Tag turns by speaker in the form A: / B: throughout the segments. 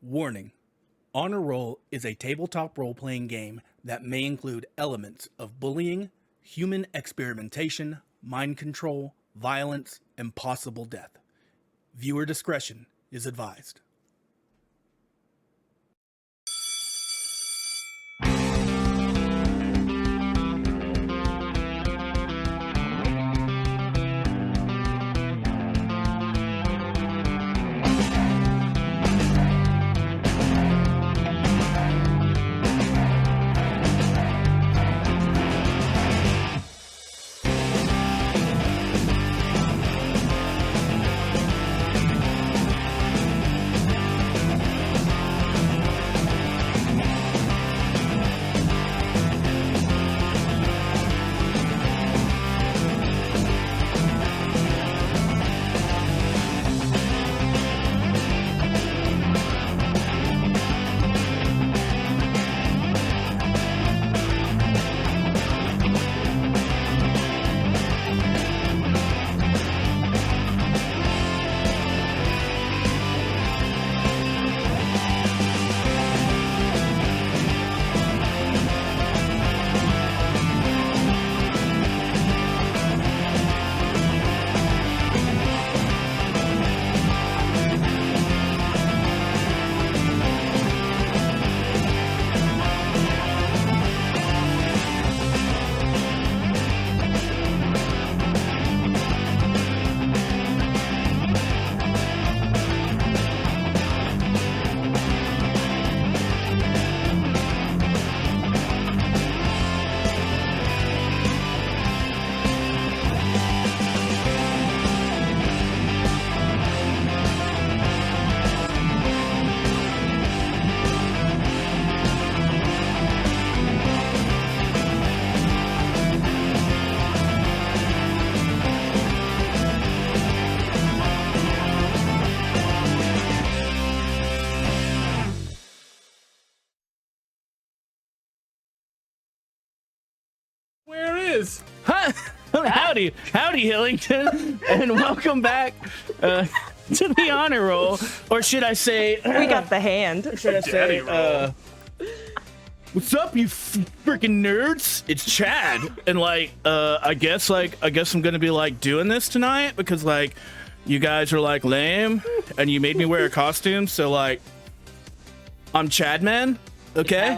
A: Warning: Honor Roll is a tabletop role-playing game that may include elements of bullying, human experimentation, mind control, violence, and possible death. Viewer discretion is advised.
B: Hi. Howdy, Hillington, and welcome back to the Honor Roll, or should I say,
C: we got the hand.
B: Should I say, what's up, you freaking nerds? It's Chad, and I guess I'm gonna be doing this tonight because you guys are lame, and you made me wear a costume, so I'm Chad Man, okay?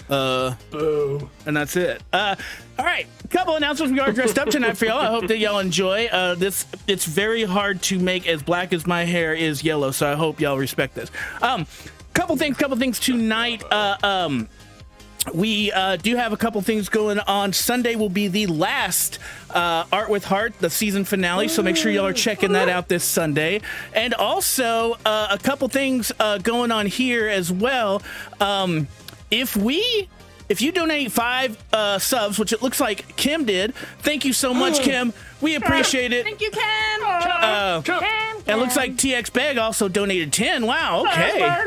A: Boo.
B: And that's it. All right, a couple announcements. We are dressed up tonight for y'all. I hope that y'all enjoy this. It's very hard to make as black as my hair is yellow, so I hope y'all respect this. Couple things tonight. We do have a couple things going on. Sunday will be the last Art with Heart, the season finale, so make sure y'all are checking that out this Sunday. And also a couple things going on here as well. If you donate 5 subs, which it looks like Kim did, thank you so much, Kim. We appreciate it.
C: Thank you, Kim. Kim.
B: It looks like TX Bag also donated 10. Wow, okay.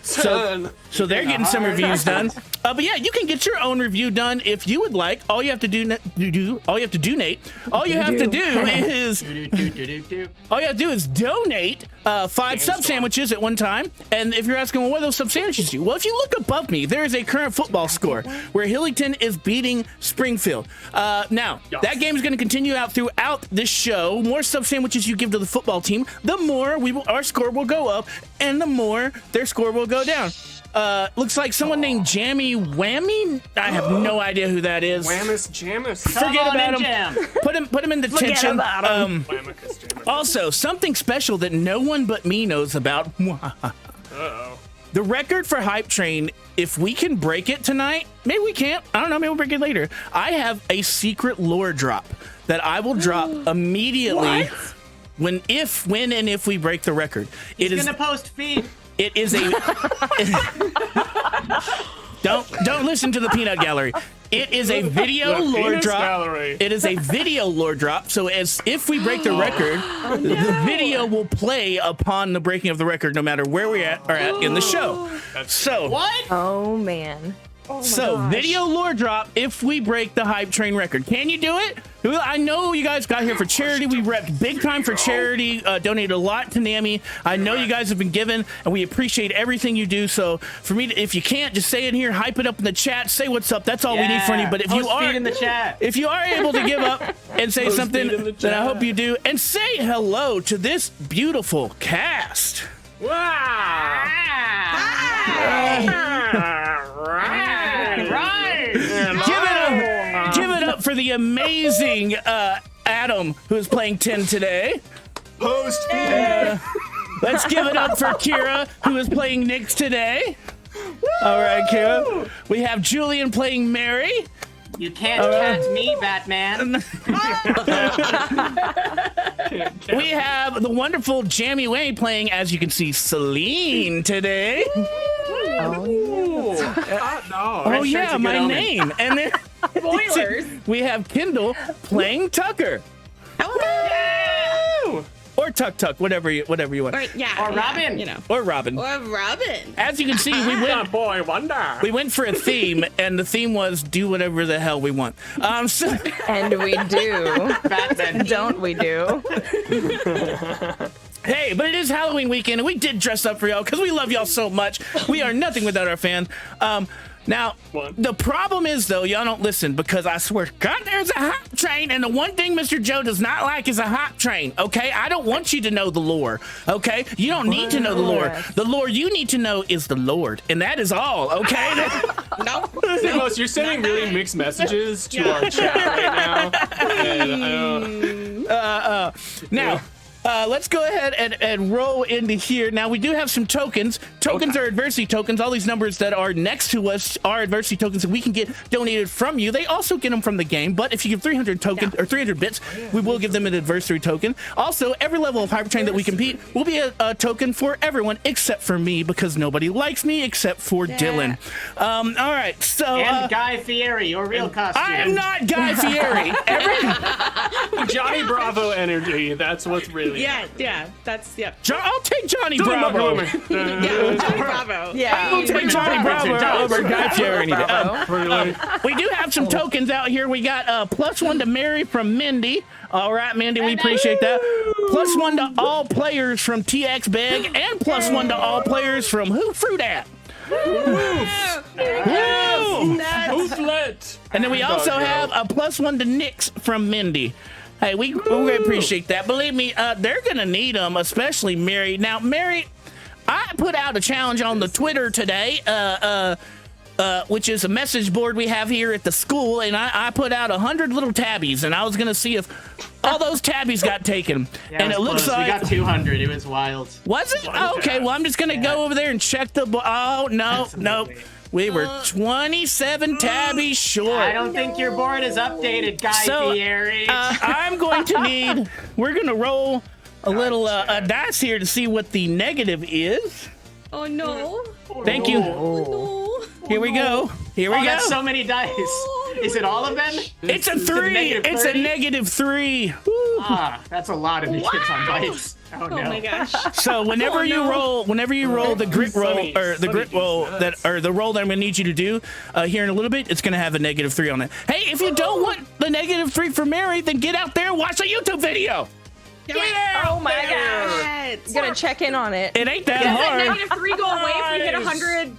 B: So they're getting some reviews done. But yeah, you can get your own review done if you would like. All you have to donate. All you have to do is donate 5 sub sandwiches at one time. And if you're asking, well, what do those sub sandwiches do? Well, if you look above me, there is a current football score where Hillington is beating Springfield. Now, that game is going to continue out throughout this show. More sub sandwiches you give to the football team, the more our score will go up, and the more their score will go down. Looks like someone named Jammy Whammy. I have no idea who that is.
D: Whammus Jammus.
B: Forget about him. Put him in detention. Also, something special that no one but me knows about.
D: Uh-oh.
B: The record for Hype Train, if we can break it tonight, maybe we can't. I don't know, maybe we'll break it later. I have a secret lore drop that I will drop immediately when and if we break the record.
E: He's gonna post feed.
B: It is a don't listen to the peanut gallery. It is a video lore drop.
D: Gallery.
B: It is a video lore drop. So if we break the record, the video will play upon the breaking of the record, no matter where we are at in the show.
D: That's
B: so
E: What?
C: Oh man.
B: So,
C: gosh.
B: video lore drop if we break the hype train record. Can you do it? I know you guys got here for charity. We repped big time for charity, donated a lot to NAMI. I know you guys have been given, and we appreciate everything you do. So, for me, if you can't, just say it here, hype it up in the chat, say what's up. That's all we need from you. But if you are
E: in the chat.
B: if you are able to give up and say something,
D: in the
B: then I
D: chat.
B: hope you do. And say hello to this beautiful cast.
D: Wow.
B: Give it up for the amazing Adam, who is playing 10 today.
D: Post
B: Let's give it up for Kira, who is playing Nyx today. All right, Kira. We have Julian playing Mary.
E: You can't catch me, Batman.
B: We have the wonderful Jamie Wayne playing, as you can see, Selene today. Oh yeah, my name. And then
C: Spoilers.
B: we have Kendall playing Tucker. Or Tuck, whatever you want.
C: Right, yeah.
E: Or Robin.
C: You know.
B: Or Robin.
C: Or Robin.
B: As you can see,
D: boy wonder.
B: we went for a theme, and the theme was do whatever the hell we want. So
C: And we do.
E: Batman.
C: Don't we do?
B: hey, but it is Halloween weekend, and we did dress up for y'all because we love y'all so much. We are nothing without our fans. Now, the problem is, though, y'all don't listen because I swear to God, there's a hype train, and the one thing Mr. Joe does not like is a hype train, okay? I don't want you to know the lore, okay? You don't need to know the lore. The lore you need to know is the Lord, and that is all, okay?
C: No.
D: Zimos, you're sending really mixed messages to our chat right now. And I don't...
B: Now, let's go ahead and roll into here. Now, we do have some tokens. Tokens are adversity tokens. All these numbers that are next to us are adversity tokens that we can get donated from you. They also get them from the game, but if you give 300 tokens or 300 bits, we will give them an adversary token. Also, every level of Hypertrain that we compete will be a token for everyone except for me because nobody likes me except for Dylan. All right, so...
E: And Guy Fieri, your real costume.
B: I am not Guy Fieri.
D: Johnny Bravo energy. That's what's really...
C: Yeah. That's,
B: I'll take Johnny Bravo.
C: Yeah, Johnny Bravo.
B: I will take Johnny Bravo over Guy Fieri. We do have some tokens out here. We got +1 to Mary from Mindy. All right, Mindy, we appreciate that. +1 to all players from TX Beg, and +1 to all players from Who Fruit At. And then we also have a +1 to Nyx from Mindy. Hey, we appreciate that. Believe me, they're gonna need them, especially Mary. Now, Mary, I put out a challenge on the Twitter today, which is a message board we have here at the school, and I put out 100 little tabbies, and I was gonna see if all those tabbies got taken.
E: Yeah,
B: and it looks
E: close.
B: like
E: We got 200. It was wild.
B: was it? Oh, okay, well, I'm just gonna go over there and check the. Oh no, no. We were 27 tabbies short.
E: I don't think your board is updated, Guy Fieri.
B: I'm going to need. We're gonna roll a little a dice here to see what the negative is.
C: Oh, no.
B: Thank you.
C: No.
B: Here we go. Here we go.
E: That's so many dice. Is it all of them?
B: It's a 3. It's a -3.
E: That's a lot of negatives on dice. Oh no.
C: Oh, my gosh.
B: So whenever you roll the grit roll or the grit roll the roll that I'm gonna need you to do here in a little bit, it's gonna have a -3 on it. Hey, if you don't want the -3 for Mary, then get out there and watch a YouTube video.
C: Yeah. Oh, my gosh.
F: You gotta check in on it.
B: It ain't that
G: Does
B: hard.
G: that -3 go away if we hit 100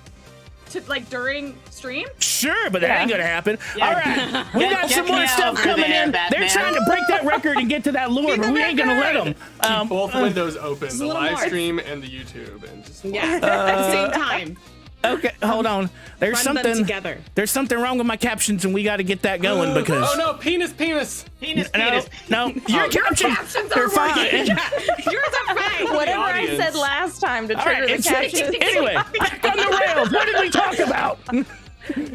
G: to, like, during stream?
B: Sure, but that ain't gonna happen.
E: Yeah.
B: All right, we got some more
E: me
B: stuff
E: over
B: coming
E: there,
B: in.
E: Batman.
B: They're trying to break that record and get to that lure, but we ain't gonna let them.
D: Keep both windows open, the
C: little
D: live
C: more.
D: stream and the YouTube, and just
C: Yeah. At the same time.
B: Okay, hold on. There's
C: Run them
B: something.
C: together.
B: There's something wrong with my captions, and we got to get that going because.
D: Oh no, penis.
E: Penis.
B: No, your captions. They're fine.
C: Yours are fine.
F: Whatever I
D: audience.
F: said last time to
B: All
F: trigger
B: right,
F: the
B: it's
F: captions.
B: anyway. Back on the rails. What did we talk about?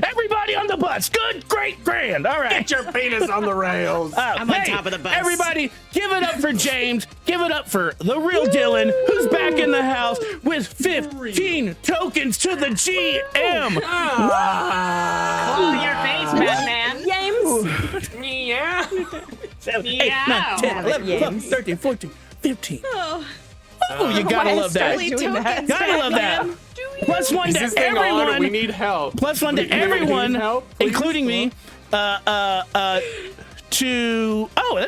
B: Everybody on the bus. Good, great, grand. All right.
D: Get your penis on the rails.
C: I'm on top of the bus.
B: Everybody, give it up for James. Give it up for the real Dylan, who's back in the house with 15 tokens to the GM.
E: Pull your face, Batman.
F: James.
E: Yeah.
B: 7, 8, 9, 10, 11, 12, 13, 14, 15. Oh, you gotta love that.
F: Doing that.
B: Gotta love that.
G: Do
B: Plus one
D: Is
B: to
D: this thing on?
B: everyone.
D: We need help.
B: Plus one to
D: We need
B: everyone,
D: help, please?
B: including me.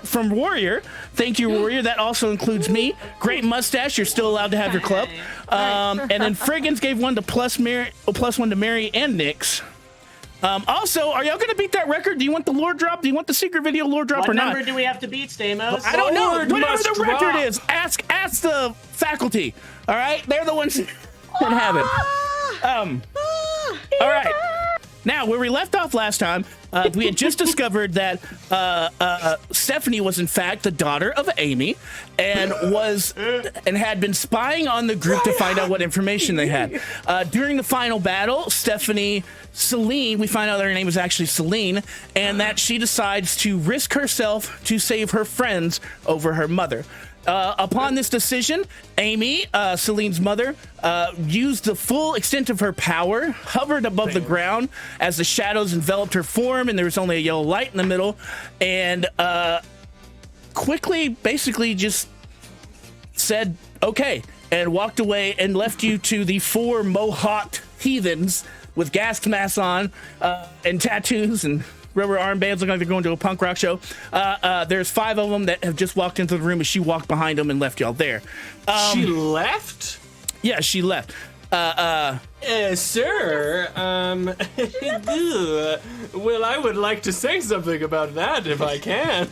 B: From Warrior. Thank you, Warrior. That also includes me. Great mustache. You're still allowed to have your club. And then Friggins gave one to plus one to Mary and Nix. Also, are y'all gonna beat that record? Do you want the lore drop? Do you want the secret video lore drop
E: What
B: or not?
E: number do we have to beat, Stamos?
B: I don't know.
D: Lord
B: Whatever
D: must
B: the record
D: drop.
B: is, ask the faculty. All right, they're the ones that have it. All right. Now, where we left off last time, we had just discovered that Stephanie was in fact the daughter of Amy, and had been spying on the group to find out what information they had. During the final battle, Selene, we find out her name is actually Selene, and that she decides to risk herself to save her friends over her mother. Upon this decision, Amy, Selene's mother, used the full extent of her power, hovered above the ground as the shadows enveloped her form, and there was only a yellow light in the middle, and quickly, basically just said, okay, and walked away and left you to the 4 mohawked heathens with gas masks on and tattoos and rubber armbands, looking like they're going to a punk rock show. There's 5 of them that have just walked into the room, and she walked behind them and left y'all there.
D: She left?
B: Yeah, she left.
D: Sir, well, I would like to say something about that if I can.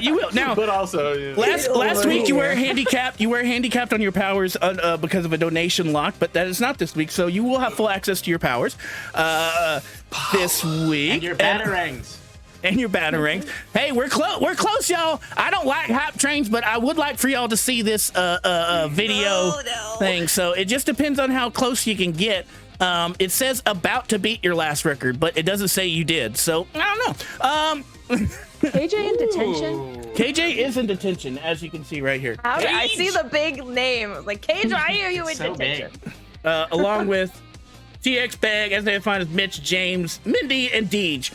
B: You will now.
D: But also,
B: Last week you were handicapped. You were handicapped on your powers because of a donation lock, but that is not this week. So you will have full access to your powers this week.
E: And your batarangs.
B: And your batarangs. Hey, we're close. We're close, y'all. I don't like hype trains, but I would like for y'all to see this video thing. So it just depends on how close you can get. It says about to beat your last record, but it doesn't say you did. So I don't know.
F: KJ in detention?
B: KJ is in detention, as you can see right here.
F: How did I see the big name? Like, KJ, why are you in
E: So
F: detention?
E: big.
B: Along with TX Bag, as they find as Mitch, James, Mindy, and Deej.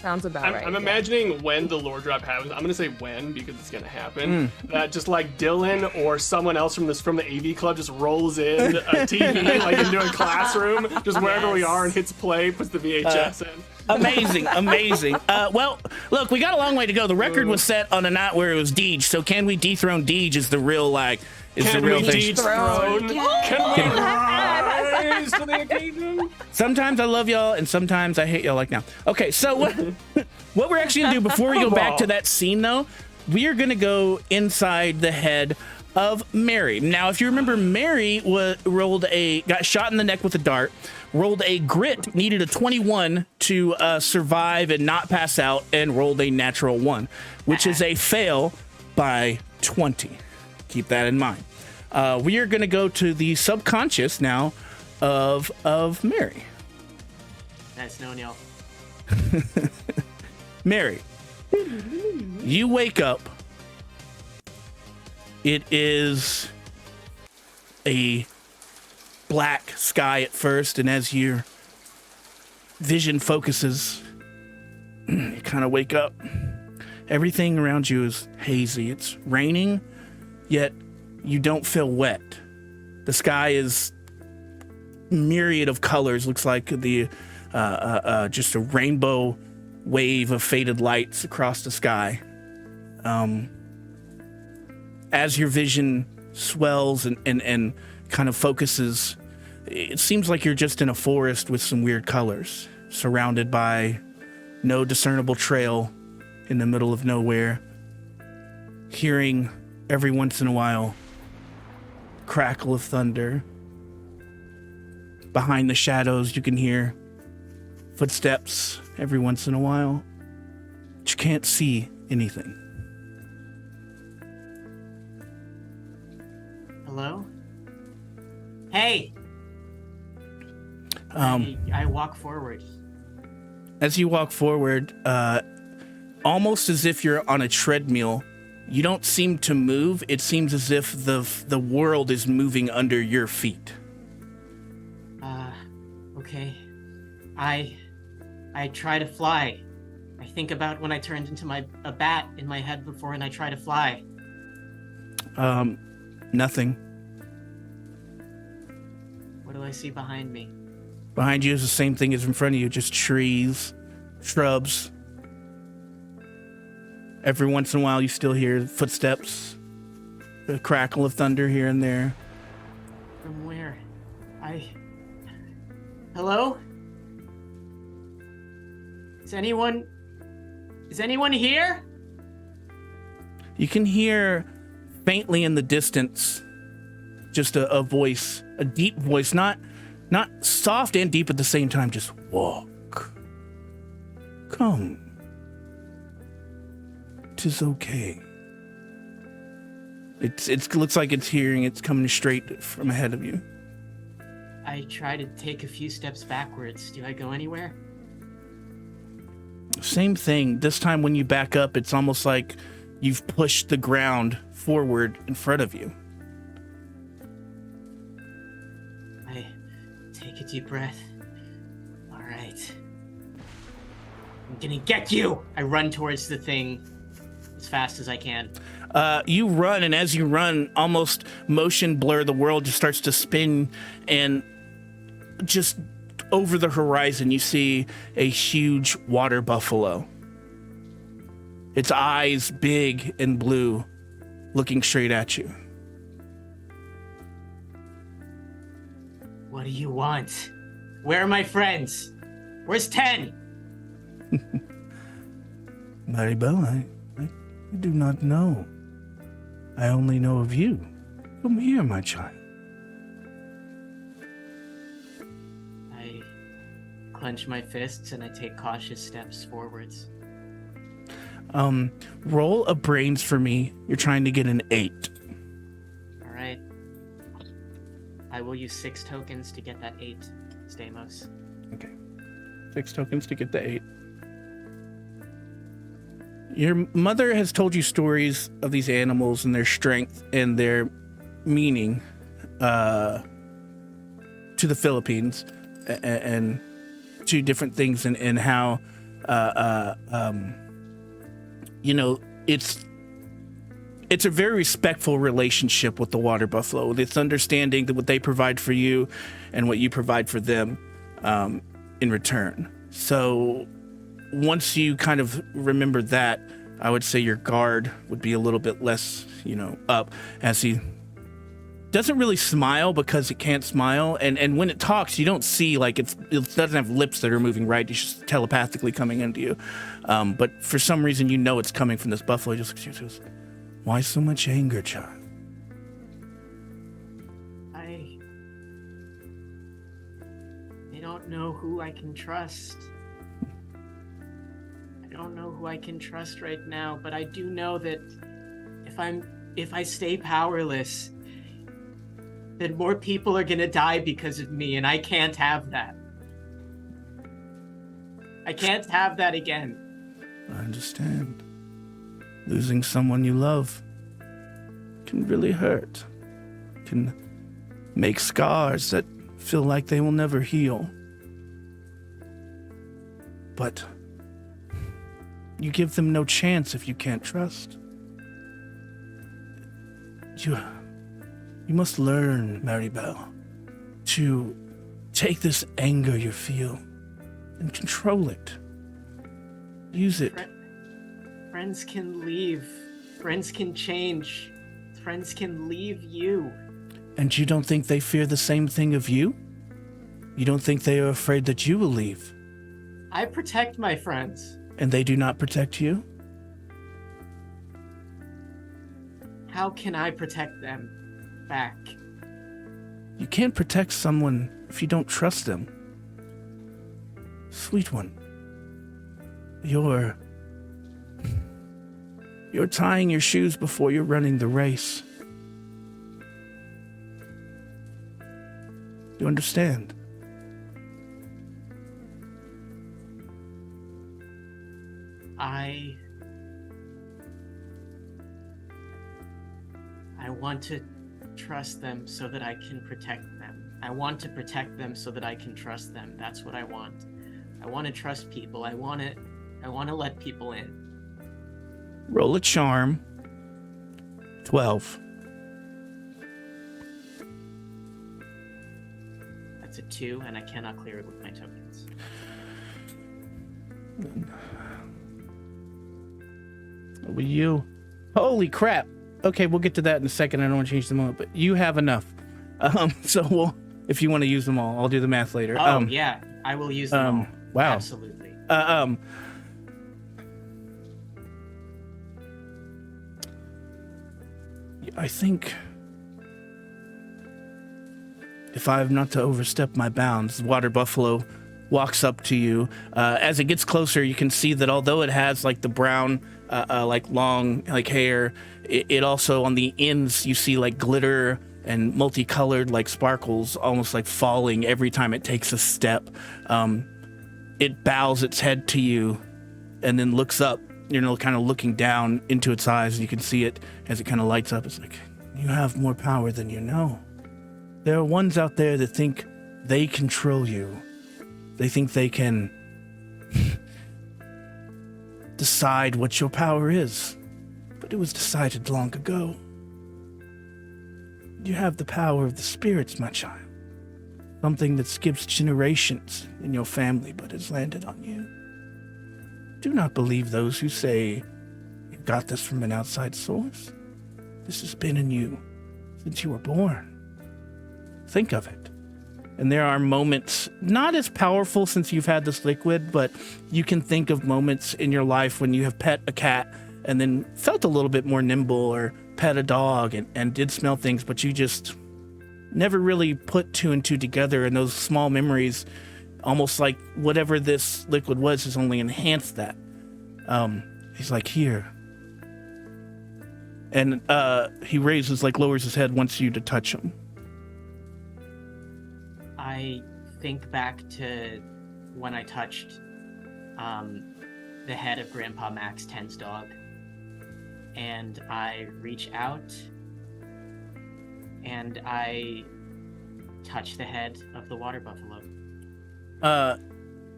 F: Sounds about right.
D: I'm
F: yeah.
D: imagining when the lore drop happens. I'm gonna say when because it's gonna happen. That just like Dylan or someone else from the AV club just rolls in a TV like into a classroom, just wherever we are, and hits play, puts the VHS in.
B: Amazing. Well, look, we got a long way to go. The record was set on a night where it was Deej. So can we dethrone Deej? Is the real thing.
D: Can we dethrone? Can we rise to the occasion?
B: Sometimes I love y'all, and sometimes I hate y'all. Like now. Okay, so what we're actually gonna do before we go back to that scene, though, we are gonna go inside the head of Mary. Now, if you remember, Mary got shot in the neck with a dart, rolled a grit, needed a 21 to survive and not pass out, and rolled a natural 1, which is a fail by 20. Keep that in mind. We are going to go to the subconscious now of Mary.
E: Nice knowing y'all.
B: Mary, you wake up. It is a black sky at first, and as your vision focuses, you kind of wake up. Everything around you is hazy. It's raining, yet you don't feel wet. The sky is myriad of colors. Looks like the just a rainbow wave of faded lights across the sky. As your vision swells and kind of focuses, it seems like you're just in a forest with some weird colors, surrounded by no discernible trail in the middle of nowhere, hearing every once in a while crackle of thunder. Behind the shadows, you can hear footsteps every once in a while, but you can't see anything.
E: Hello? Hey! I walk forward.
B: As you walk forward, almost as if you're on a treadmill, you don't seem to move. It seems as if the world is moving under your feet.
E: Okay. I try to fly. I think about when I turned into a bat in my head before and I try to fly.
B: Nothing.
E: What do I see behind me?
B: Behind you is the same thing as in front of you, just trees, shrubs. Every once in a while, you still hear footsteps, a crackle of thunder here and there.
E: From where? Hello? Is anyone here?
B: You can hear faintly in the distance just a voice, a deep voice, not soft and deep at the same time, just walk. Come. 'Tis okay. It looks like it's hearing, it's coming straight from ahead of you.
E: I try to take a few steps backwards. Do I go anywhere?
B: Same thing. This time when you back up, it's almost like you've pushed the ground forward in front of you.
E: I take a deep breath. All right. I'm gonna get you! I run towards the thing as fast as I can.
B: You run, and as you run, almost motion blur, the world just starts to spin, and just over the horizon, you see a huge water buffalo. Its eyes big and blue, looking straight at you.
E: What do you want? Where are my friends? Where's 10?
B: Maribel, I do not know. I only know of you. Come here, my child.
E: I clench my fists and I take cautious steps forwards.
B: Roll a brains for me. You're trying to get an 8.
E: All right. I will use 6 tokens to get that 8, Stamos.
B: Okay. 6 tokens to get the 8. Your mother has told you stories of these animals and their strength and their meaning to the Philippines and to different things and how you know, it's a very respectful relationship with the water buffalo. It's understanding that what they provide for you and what you provide for them in return. So once you kind of remember that, I would say your guard would be a little bit less, up, as he doesn't really smile because it can't smile. And when it talks, you don't see, like, it doesn't have lips that are moving right. It's just telepathically coming into you. But for some reason, it's coming from this buffalo. He just looks at you and says, "Why so much anger, child?"
E: I don't know who I can trust. I don't know who I can trust right now, but I do know that if I stay powerless, then more people are gonna die because of me, and I can't have that. I can't have that again.
B: I understand. Losing someone you love can really hurt. Can make scars that feel like they will never heal. But you give them no chance if you can't trust. You must learn, Maribel, to take this anger you feel and control it. Use it.
E: Friends can leave. Friends can change. Friends can leave you.
B: And you don't think they fear the same thing of you? You don't think they are afraid that you will leave?
E: I protect my friends.
B: And they do not protect you?
E: How can I protect them back?
B: You can't protect someone if you don't trust them. Sweet one, you're tying your shoes before you're running the race. You understand?
E: I want to trust them so that I can protect them. I want to protect them so that I can trust them. That's what I want. I want to trust people. I want to let people in.
B: Roll a charm. 12.
E: to 2, and I cannot clear it with my tokens.
B: Will you? Holy crap. Okay, we'll get to that in a second. I don't want to change them all, but you have enough. So if you want to use them all, I'll do the math later.
E: Oh, yeah, I will use them all.
B: Wow.
E: Absolutely.
B: I think if I have not to overstep my bounds, the water buffalo walks up to you. As it gets closer, you can see that although it has like the brown, like long, like hair, it also on the ends you see like glitter and multicolored like sparkles, almost like falling every time it takes a step. It bows its head to you and then looks up, kind of looking down into its eyes. You can see it as it kind of lights up. It's like, you have more power than you know. There are ones out there that think they control you. They think they can decide what your power is. But it was decided long ago. You have the power of the spirits, my child. Something that skips generations in your family but has landed on you. Do not believe those who say you got this from an outside source. This has been in you since you were born. Think of it. And there are moments, not as powerful since you've had this liquid, but you can think of moments in your life when you have pet a cat and then felt a little bit more nimble, or pet a dog and did smell things, but you just never really put 2 and 2 together. And those small memories, almost like whatever this liquid was, has only enhanced that. He's like, here. And he lowers his head, wants you to touch him.
E: I think back to when I touched the head of Grandpa Max 10's dog, and I reach out and I touch the head of the water buffalo.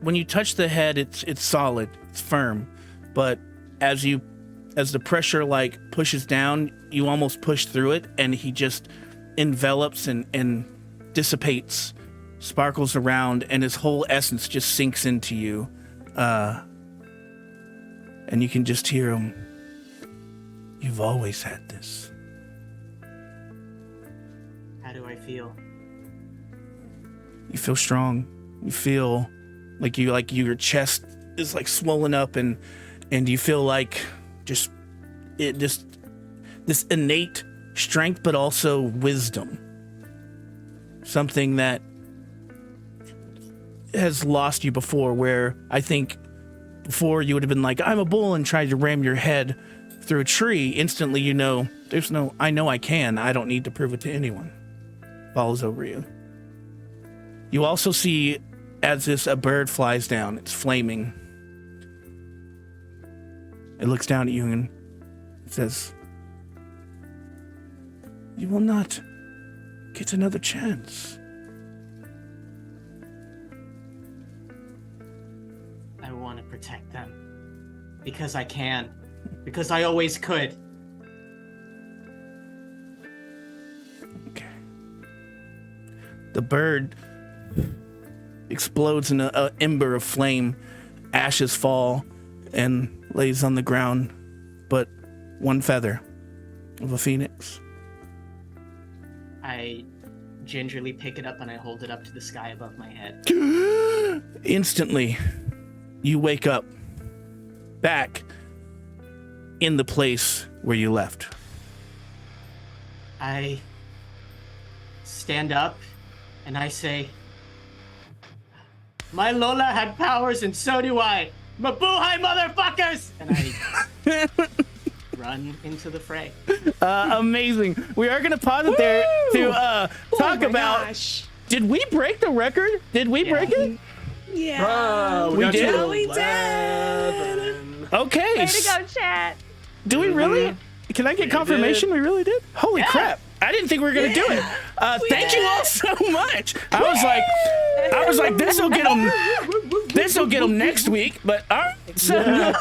B: When you touch the head, it's solid, it's firm, but as the pressure like pushes down, you almost push through it, and he just envelops and dissipates, sparkles around, and his whole essence just sinks into you. And you can just hear him. You've always had this.
E: How do I feel?
B: You feel strong. You feel like your chest is like swollen up, and you feel like this innate strength, but also wisdom. Something that has lost you before, where I think before you would have been like, I'm a bull, and tried to ram your head through a tree. Instantly, I know I can. I don't need to prove it to anyone. Falls over you. You also see, as a bird flies down, it's flaming. It looks down at you and it says, you will not get another chance.
E: I want to protect them. Because I can. Because I always could.
B: Okay. The bird explodes in an ember of flame. Ashes fall and lays on the ground, but one feather of a phoenix.
E: I gingerly pick it up and I hold it up to the sky above my head.
B: Instantly, you wake up back in the place where you left.
E: I stand up and I say, my Lola had powers and so do I. Mabuhay, motherfuckers! And I run into the fray.
B: Amazing. We are going to pause it there to talk about...
C: Gosh.
B: Did we break the record? Did we break it?
C: Yeah.
B: We did?
C: Oh, we did.
B: Okay.
F: Way to go, chat.
B: Do we really? Can I get confirmation we really did? Holy crap. I didn't think we were going to do it. Thank you all so much. I was like, this will get them next week, but all right. So,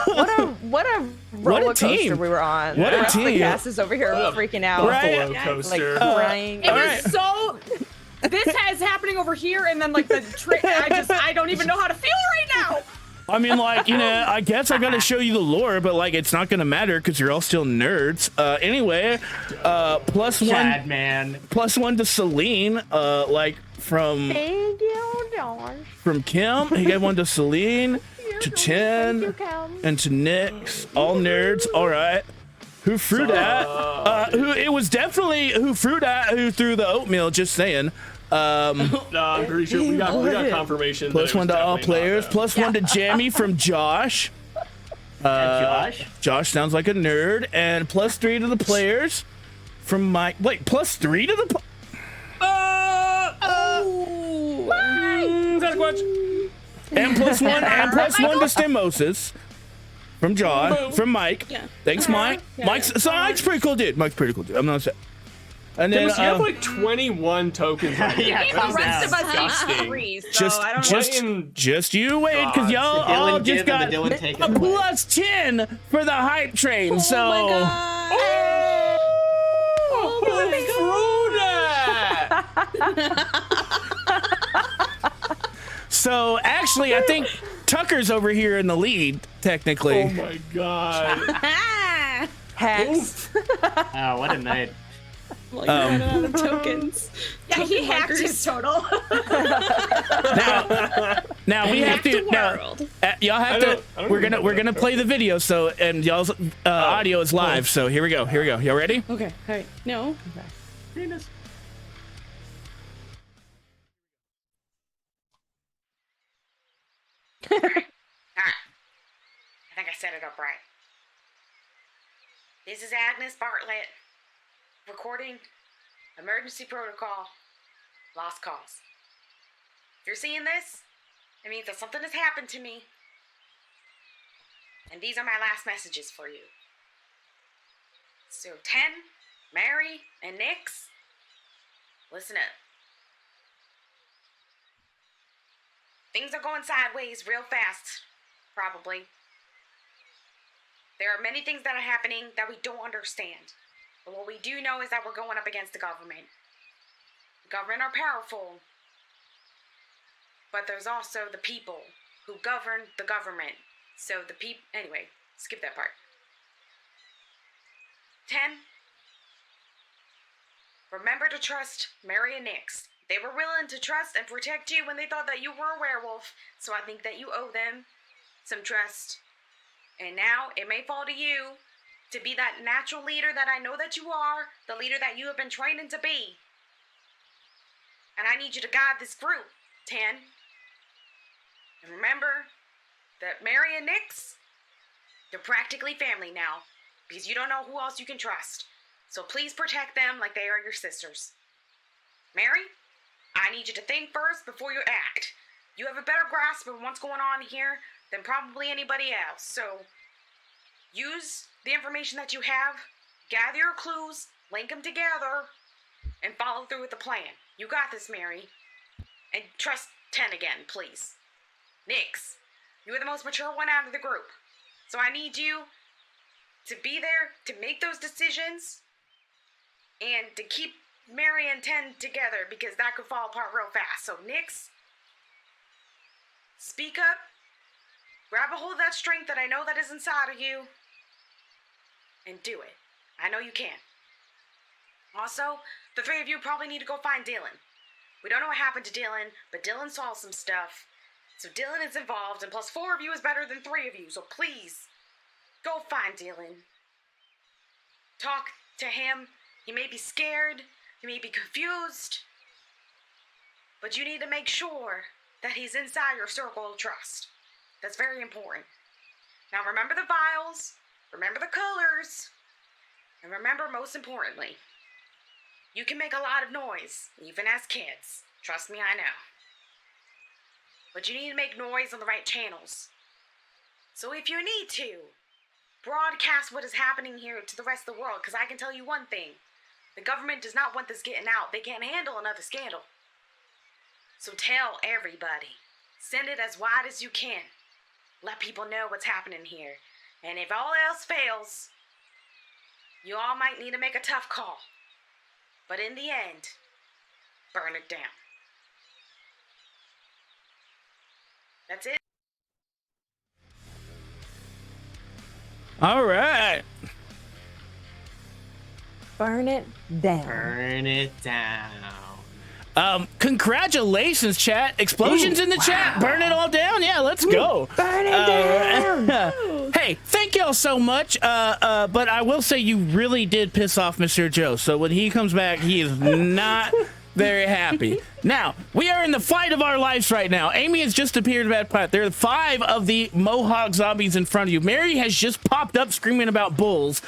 F: What a roller
B: team.
F: coaster we were on.
B: What a
F: The rest of the
B: team.
F: cast is over here freaking out.
B: Right.
D: Buffalo coaster.
F: Like crying.
G: It
B: All right.
G: was so this is happening over here, and then like the I don't even know how to feel right now.
B: I mean, like, I guess I gotta show you the lore, but like, it's not gonna matter because you're all still nerds. Anyway, plus
E: Chad, man.
B: one to Selene, like from
F: Thank you, Josh.
B: from Kim. He gave one to Selene, to
F: Thank you,
B: 10,
F: Cam.
B: and to Nyx. All nerds. All right. Who threw that? Who? It was definitely who threw that. Who threw the oatmeal? Just saying.
D: I'm pretty sure we got confirmation.
B: Plus
D: that it
B: one
D: was
B: to all
D: definitely not
B: players.
D: them.
B: Plus one to Jamie from Josh.
E: Josh?
B: Josh sounds like a nerd. And plus 3 to the players from Mike. Wait, plus 3 to the.
D: Is that a question?
B: And plus one to Stimosis from John. From Mike.
G: Yeah.
B: Thanks, Mike. Mike's pretty cool dude. Mike's pretty cool dude. I'm not saying. And then
D: You have like 21 tokens. Right
E: Yeah,
G: The
E: calm
G: rest of
E: down.
G: us have
D: Disgusting.
G: 3, so I don't know.
B: just you wait, because
D: God.
B: y'all
E: The Dylan
B: all
E: give
B: just
E: and
B: got
E: the Dylan take
B: a
E: it away.
B: plus 10 for the hype train.
G: Oh
B: so
G: my god.
B: So actually, I think Tucker's over here in the lead, technically.
D: Oh my god.
F: Hex.
E: Oh, what a night.
G: Like, running out of tokens. Yeah, he hacked his total.
B: Now we have to. Now, y'all have to.
D: I don't
B: We're
D: remember
B: gonna
D: that.
B: play the video. So and y'all's audio is live. So here we go. Y'all ready?
G: Okay, alright. No.
H: I think I set it up right. This is Agnes Bartlett, recording emergency protocol, lost cause. If you're seeing this, it means that something has happened to me. And these are my last messages for you. So 10, Mary, and Nyx, listen up. Things are going sideways real fast, probably. There are many things that are happening that we don't understand. But what we do know is that we're going up against the government. The government are powerful. But there's also the people who govern the government. So the people... Anyway, skip that part. 10. Remember to trust Mary and Nyx. They were willing to trust and protect you when they thought that you were a werewolf. So I think that you owe them some trust. And now it may fall to you to be that natural leader that I know that you are, the leader that you have been training to be. And I need you to guide this group, 10. And remember that Mary and Nyx, they're practically family now, because you don't know who else you can trust. So please protect them like they are your sisters. Mary, I need you to think first before you act. You have a better grasp of what's going on here than probably anybody else. So use the information that you have, gather your clues, link them together, and follow through with the plan. You got this, Mary. And trust 10 again, please. Nyx, you are the most mature one out of the group. So I need you to be there to make those decisions and to keep Mary and 10 together, because that could fall apart real fast. So Nyx, speak up. Grab a hold of that strength that I know that is inside of you. And do it. I know you can. Also, the 3 of you probably need to go find Dylan. We don't know what happened to Dylan, but Dylan saw some stuff. So Dylan is involved, and plus 4 of you is better than 3 of you. So please, go find Dylan. Talk to him. He may be scared. He may be confused. But you need to make sure that he's inside your circle of trust. That's very important. Now remember the vials, remember the colors, and remember most importantly, you can make a lot of noise, even as kids. Trust me, I know. But you need to make noise on the right channels. So if you need to, broadcast what is happening here to the rest of the world, because I can tell you one thing. The government does not want this getting out. They can't handle another scandal. So tell everybody. Send it as wide as you can. Let people know what's happening here. And if all else fails, you all might need to make a tough call. But in the end, burn it down. That's it.
B: All right.
F: Burn it down.
E: Burn it down.
B: Congratulations, chat. Explosions in the chat. Burn it all down. Yeah, let's go.
F: Burn it down.
B: Hey, thank y'all so much. But I will say you really did piss off Mr. Joe. So when he comes back, he is not very happy. Now, we are in the fight of our lives right now. Amy has just appeared at Pat. There are 5 of the Mohawk zombies in front of you. Mary has just popped up screaming about bulls.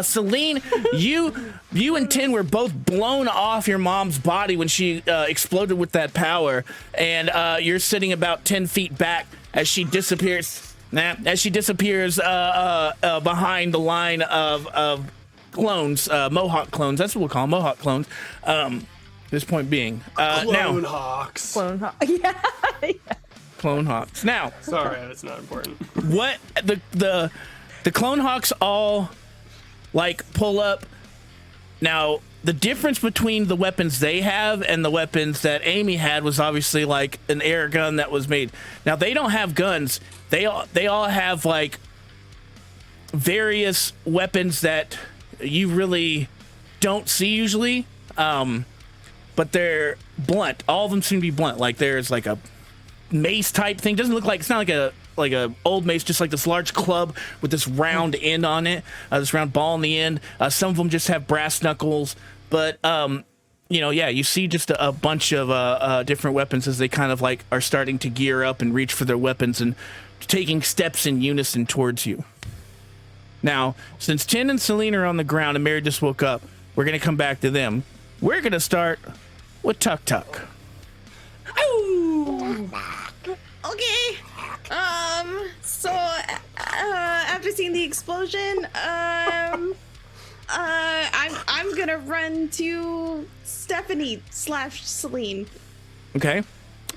B: Selene, you and Tin were both blown off your mom's body when she exploded with that power. And you're sitting about 10 feet back as she disappears. Behind the line of clones, Mohawk clones. That's what we'll call them, Mohawk clones. This point being,
D: Clone
B: now,
D: Hawks.
F: Clone Hawk. Yeah.
B: Clone Hawks. Now,
D: Sorry, that's not important.
B: what the Clone Hawks all like pull up. Now, the difference between the weapons they have and the weapons that Amy had was obviously like an air gun that was made. Now they don't have guns. They all have like various weapons that you really don't see usually. But they're blunt. All of them seem to be blunt. Like there's like a mace type thing. Doesn't look like, it's not like a old mace, just like this large club with this round end on it, this round ball in the end. Some of them just have brass knuckles. But you see just a bunch of different weapons as they kind of like are starting to gear up and reach for their weapons and taking steps in unison towards you. Now, since Tin and Selene are on the ground and Mary just woke up, we're gonna come back to them. We're gonna start with Tuck Tuck.
I: Okay. So after seeing the explosion, I'm gonna run to Stephanie / Selene.
B: Okay.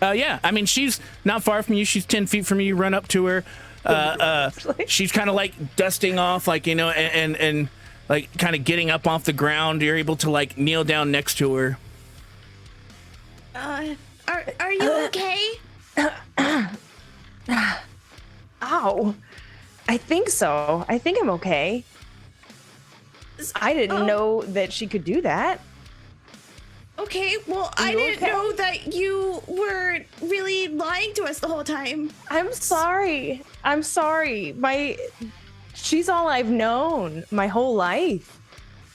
B: Yeah. I mean, she's not far from you. She's 10 feet from you. You run up to her. She's kind of like dusting off, like and like kind of getting up off the ground. You're able to like kneel down next to her.
I: Are you okay?
F: Ow. I think so. I think I'm okay. I didn't know that she could do that.
I: Okay, well, I didn't know that you were really lying to us the whole time.
F: I'm sorry. I'm sorry. She's all I've known my whole life.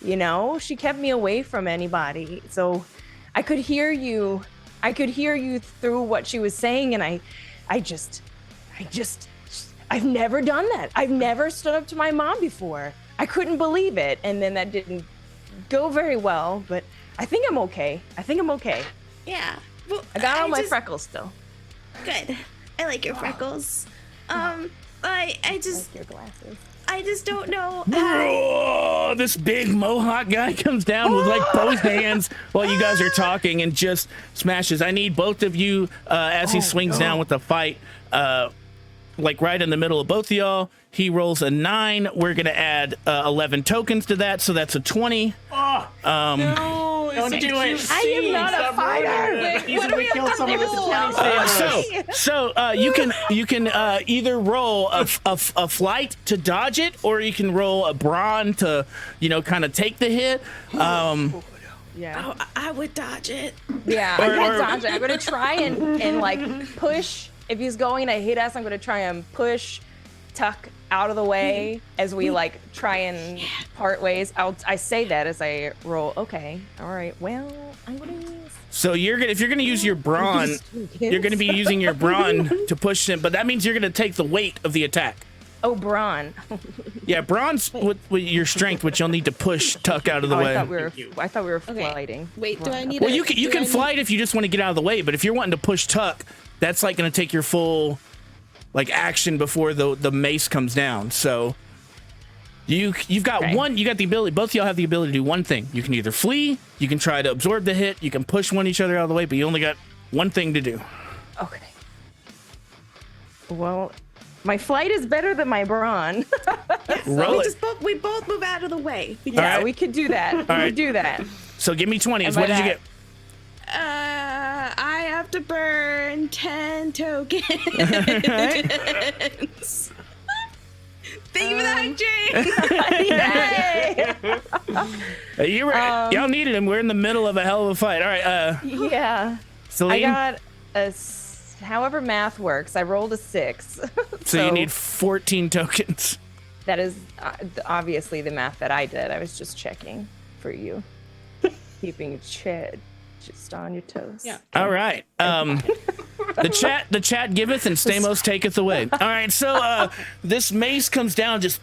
F: You know, she kept me away from anybody. So I could hear you. I could hear you through what she was saying. And I've never done that. I've never stood up to my mom before. I couldn't believe it. And then that didn't go very well, but I think I'm okay.
I: Yeah. Well,
F: I got all my freckles still.
I: Good. I like your freckles. I just
F: like your glasses.
I: I just don't know.
B: Oh, this big Mohawk guy comes down with like both hands while you guys are talking and just smashes. I need both of you as he swings down with the fight, like right in the middle of both of y'all. He rolls a 9. We're gonna add 11 tokens to that, so that's a 20.
D: No,
E: Don't do it.
F: I am not a fighter.
E: Easily kill someone with a 20
B: So you can either roll a flight to dodge it, or you can roll a brawn to kind of take the hit.
F: Yeah.
I: Oh, I would dodge it.
F: Yeah, I'm gonna dodge it. I'm gonna try and like push. If he's going to hit us, I'm gonna try and push Tuck out of the way as we like try and part ways. I say that as I roll. Okay, all right. Well, I'm gonna use.
B: So if you're gonna use your brawn, you're gonna be using your brawn to push him, but that means you're gonna take the weight of the attack.
F: Oh, brawn.
B: Yeah, brawn's with your strength, which you'll need to push Tuck out of the way.
F: I thought we were flighting.
I: Wait, do I need?
B: Well, you can flight if you just want to get out of the way, but if you're wanting to push Tuck, that's like going to take your full like action before the mace comes down. So you've got one. You got the ability. Both of y'all have the ability to do one thing. You can either flee, you can try to absorb the hit, you can push each other out of the way, but you only got one thing to do.
F: Okay. Well, my flight is better than my brawn.
B: Roll it.
I: We both move out of the way.
F: Yeah, we could do that. We could do that.
B: So give me 20s. What did you get?
I: to burn 10 tokens. Thank you for that, Jane.
B: Y'all needed him. We're in the middle of a hell of a fight. All right.
F: Yeah.
B: Selene?
F: I got however math works. I rolled a 6.
B: So you need 14 tokens.
F: That is obviously the math that I did. I was just checking for you. Keeping just on your toes.
G: Yeah.
B: All right. The chat giveth and Stamos taketh away. All right. So this mace comes down. Just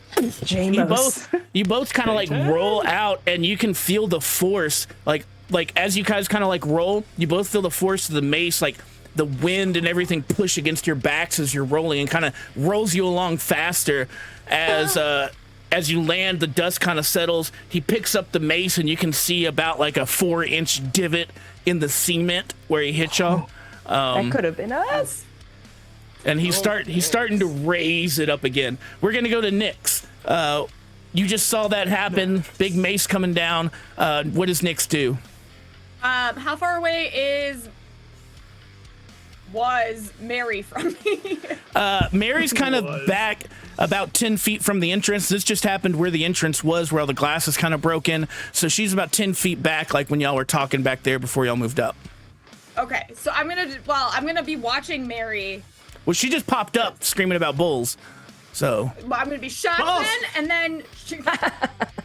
B: you both kind of like roll out, and you can feel the force. Like as you guys kind of like roll, you both feel the force of the mace, like the wind and everything push against your backs as you're rolling, and kind of rolls you along faster as you land. The dust kind of settles. He picks up the mace, and you can see about like a 4-inch divot in the cement where he hit y'all.
F: That could have been us.
B: And he's starting to raise it up again. We're gonna go to Nyx. You just saw that happen. Big mace coming down. What does Nyx do?
G: How far away was Mary from me?
B: Mary's kind of back about 10 feet from the entrance. This just happened where the entrance was, where all the glass is kind of broken. So she's about 10 feet back, like when y'all were talking back there before y'all moved up.
G: Okay, so I'm gonna be watching Mary.
B: Well, she just popped up screaming about bulls. So
G: Well, I'm gonna be shot in, and then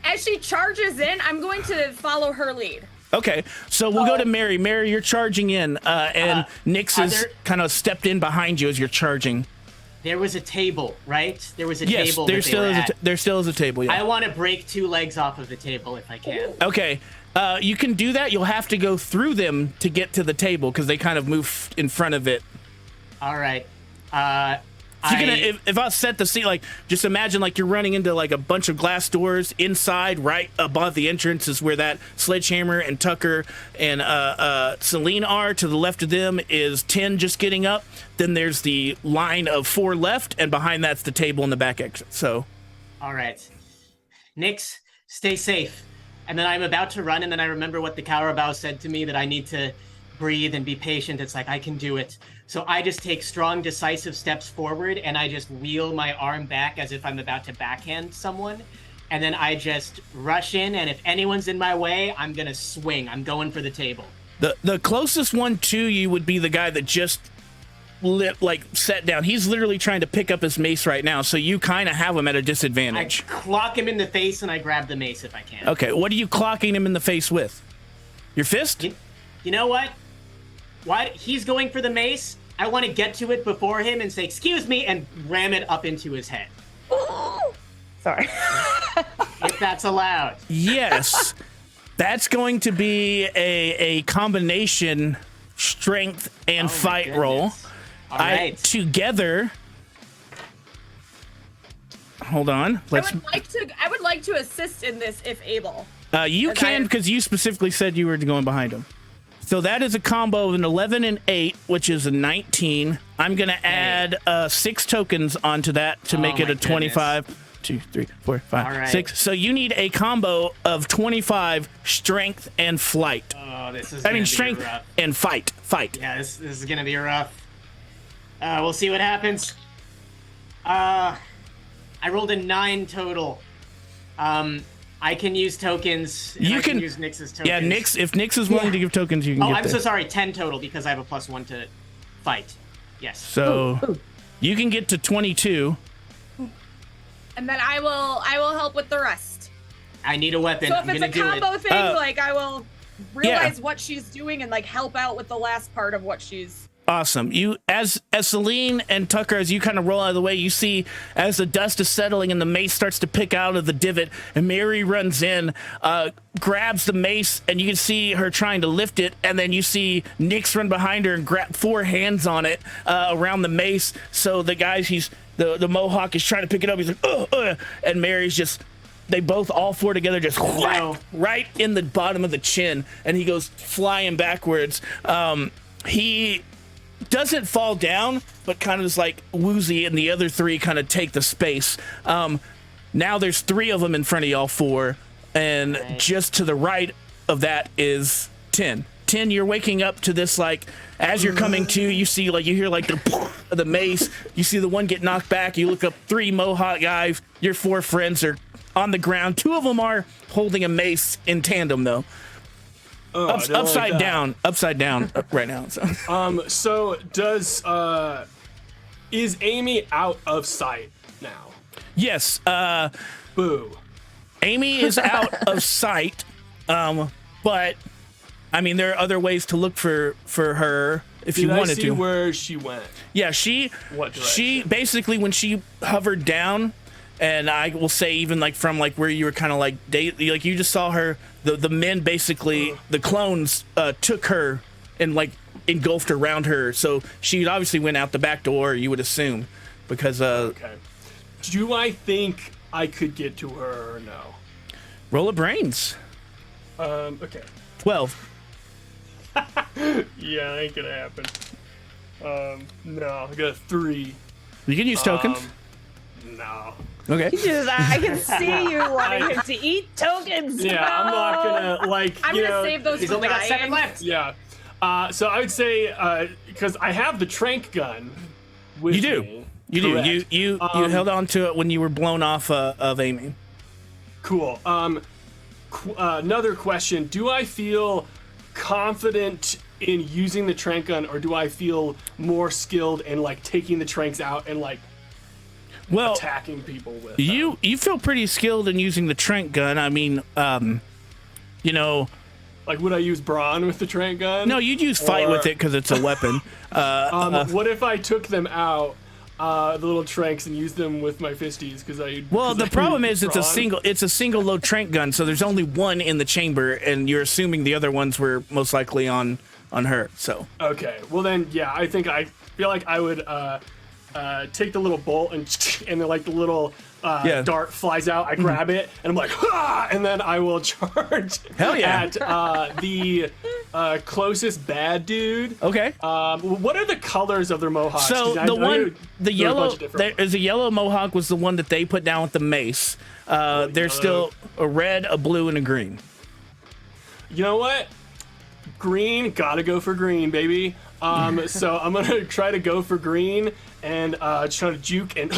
G: as she charges in, I'm going to follow her lead.
B: okay, so we'll go to Mary. Mary, you're charging in, and Nyx has kind of stepped in behind you as you're charging.
E: There was a table, right? There was a
B: Yes,
E: table.
B: there still is a table. Yeah.
E: I want to break 2 legs off of the table if I can.
B: Okay, you can do that. You'll have to go through them to get to the table because they kind of move in front of it.
E: All right.
B: If I set the scene, like, just imagine like you're running into like a bunch of glass doors. Inside, right above the entrance, is where that Sledgehammer and Tucker and Selene are. To the left of them is 10 just getting up. Then there's the line of 4 left, and behind that's the table in the back exit. So,
E: all right. Nyx, stay safe. And then I'm about to run, and then I remember what the Carabao said to me, that I need to breathe and be patient. It's like, I can do it. So I just take strong, decisive steps forward, and I just wheel my arm back as if I'm about to backhand someone. And then I just rush in, and if anyone's in my way, I'm going to swing. I'm going for the table.
B: The closest one to you would be the guy that just sat down. He's literally trying to pick up his mace right now, so you kind of have him at a disadvantage.
E: I clock him in the face, and I grab the mace if I can.
B: Okay, what are you clocking him in the face with? Your fist?
E: You know what? Why he's going for the mace, I want to get to it before him and say, excuse me, and ram it up into his head.
F: Sorry.
E: If that's allowed.
B: Yes. That's going to be a combination strength and fight roll.
E: All right.
B: Together. Hold on.
G: I would like to assist in this if able.
B: You can, because you specifically said you were going behind him. So that is a combo of an 11 and 8, which is a 19. I'm going to add 6 tokens onto that to make it a 25. Goodness. 2, 3, 4, 5, 6. So you need a combo of 25 strength and flight.
E: Oh, this is
B: strength
E: rough.
B: And fight.
E: Yeah, this is going to be rough. We'll see what happens. I rolled a 9 total. I can use tokens. I can use Nyx's tokens.
B: Yeah, Nyx. If Nyx is willing to give tokens, you can.
E: I'm so sorry. 10 total because I have a +1 to fight. Yes.
B: So you can get to 22.
G: And then I will help with the rest.
E: I need a weapon.
G: So if it's a combo thing, I will realize
B: Yeah.
G: what she's doing and help out with the last part of what she's.
B: Awesome. You, as Selene and Tucker, as you kind of roll out of the way, you see as the dust is settling and the mace starts to pick out of the divot, and Mary runs in, grabs the mace, and you can see her trying to lift it, and then you see Nyx run behind her and grab 4 hands on it around the mace. So the guys, the Mohawk is trying to pick it up. He's like, and Mary's just. They both, all 4 together, just whack right in the bottom of the chin, and he goes flying backwards. He doesn't fall down, but kind of is like woozy, and the other 3 kind of take the space. Now there's 3 of them in front of y'all 4, and just to the right of that is 10. 10, you're waking up to this, like, as you're coming to, you see, like, you hear, like, the mace. You see the one get knocked back. You look up 3 Mohawk guys. Your 4 friends are on the ground. 2 of them are holding a mace in tandem, though. Upside down right now. So,
D: so does is Amy out of sight now?
B: Yes.
D: Boo.
B: Amy is out of sight. But I mean, there are other ways to look for her if you wanted to.
D: Did I see where she went?
B: Yeah,
D: What direction?
B: she basically, when she hovered down, and I will say even like from like where you were kind of like like you just saw her, the men basically, the clones took her and like engulfed around her. So she obviously went out the back door, you would assume, because
D: Okay. Do I think I could get to her or no?
B: roll of brains.
D: Okay.
B: 12.
D: Yeah, ain't gonna happen. No, I got a 3.
B: You can use tokens.
D: No.
B: Okay.
F: I can see you wanting him to eat tokens.
D: Yeah, I'm not gonna like.
G: I'm
D: you
G: gonna
D: know,
G: save those
E: He's
G: for
E: only got 7
G: dying.
E: left.
D: Yeah. So I would say because I have the trank gun. With
B: You do.
D: me.
B: You do.
D: Correct.
B: You held on to it when you were blown off of Amy.
D: Cool. Another question: do I feel confident in using the trank gun, or do I feel more skilled in like taking the tranks out and like attacking people with them?
B: You feel pretty skilled in using the trank gun. I mean, you know.
D: Like, would I use brawn with the trank gun?
B: No, you'd use fight with it because it's a weapon.
D: What if I took them out, the little tranks, and used them with my fisties?
B: Well, the problem is it's
D: brawn?
B: a single load trank gun, so there's only one in the chamber, and you're assuming the other ones were most likely on her. So
D: Okay, well then, yeah, I feel like I would take the little bolt and then like the little dart flies out. I grab it and I'm like, ha! And then I will charge at the closest bad dude.
B: Okay.
D: What are the colors of their mohawks?
B: So
D: 'Cause
B: the
D: there are a bunch
B: yellow,
D: of different
B: there's a yellow mohawk was the one that they put down with the mace. There's still a red, a blue, and a green.
D: You know what? Green, gotta go for green, baby. So I'm gonna try to go for green and try to juke and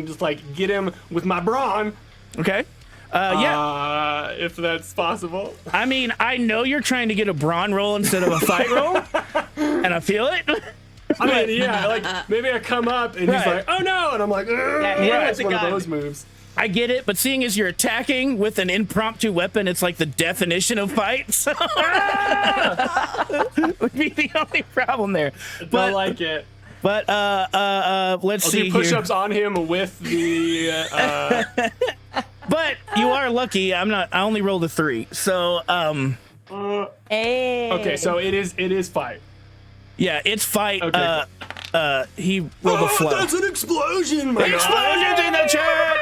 D: just like get him with my brawn.
B: Okay. Yeah.
D: If that's possible.
B: I mean, I know you're trying to get a brawn roll instead of a fight roll, and I feel it.
D: I mean, yeah, like maybe I come up and he's like, "Oh no," and I'm like, "It's one of those moves."
B: I get it, but seeing as you're attacking with an impromptu weapon, it's like the definition of fight. So would be the only problem there.
D: But I like it.
B: But let's
D: I'll
B: see
D: do push-ups
B: here.
D: on him with the.
B: But you are lucky. I only rolled a 3. So
F: Hey.
D: Okay, so it is fight.
B: yeah, it's fight.
D: Okay,
B: He rolled a flow.
D: That's an explosion, my
B: Explosions in the chat!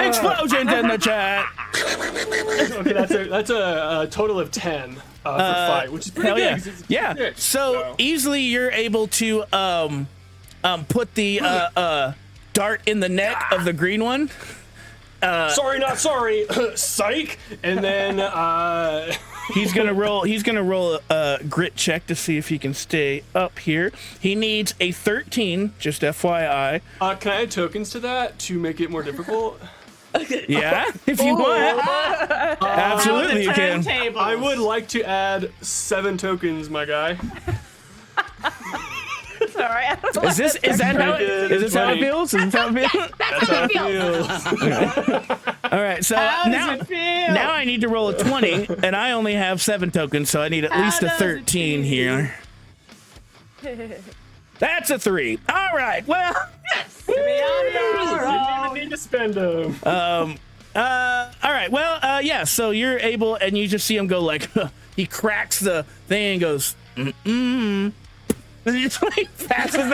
B: Explosions in the chat!
D: Okay, that's a total of 10 for fight, which is pretty
B: Hell
D: good.
B: yeah.
D: 'cause it's
B: Yeah.
D: good.
B: So easily you're able to put the dart in the neck of the green one.
D: Sorry, not sorry. Psych. And then
B: He's gonna roll a grit check to see if he can stay up here. He needs a 13, just FYI.
D: can I add tokens to that to make it more difficult?
B: Yeah, if you want. Absolutely, you can.
D: I would like to add 7 tokens, my guy.
F: Sorry.
B: Is that how it feels? Is this how it feels?
D: That's how it feels.
B: All right, so now I need to roll a 20, and I only have 7 tokens, so I need at least a 13 here. That's a 3. All right, well.
D: You need to spend them.
B: All right, well, yeah, so you're able, and you just see him go like, he cracks the thing and goes, and he just like passes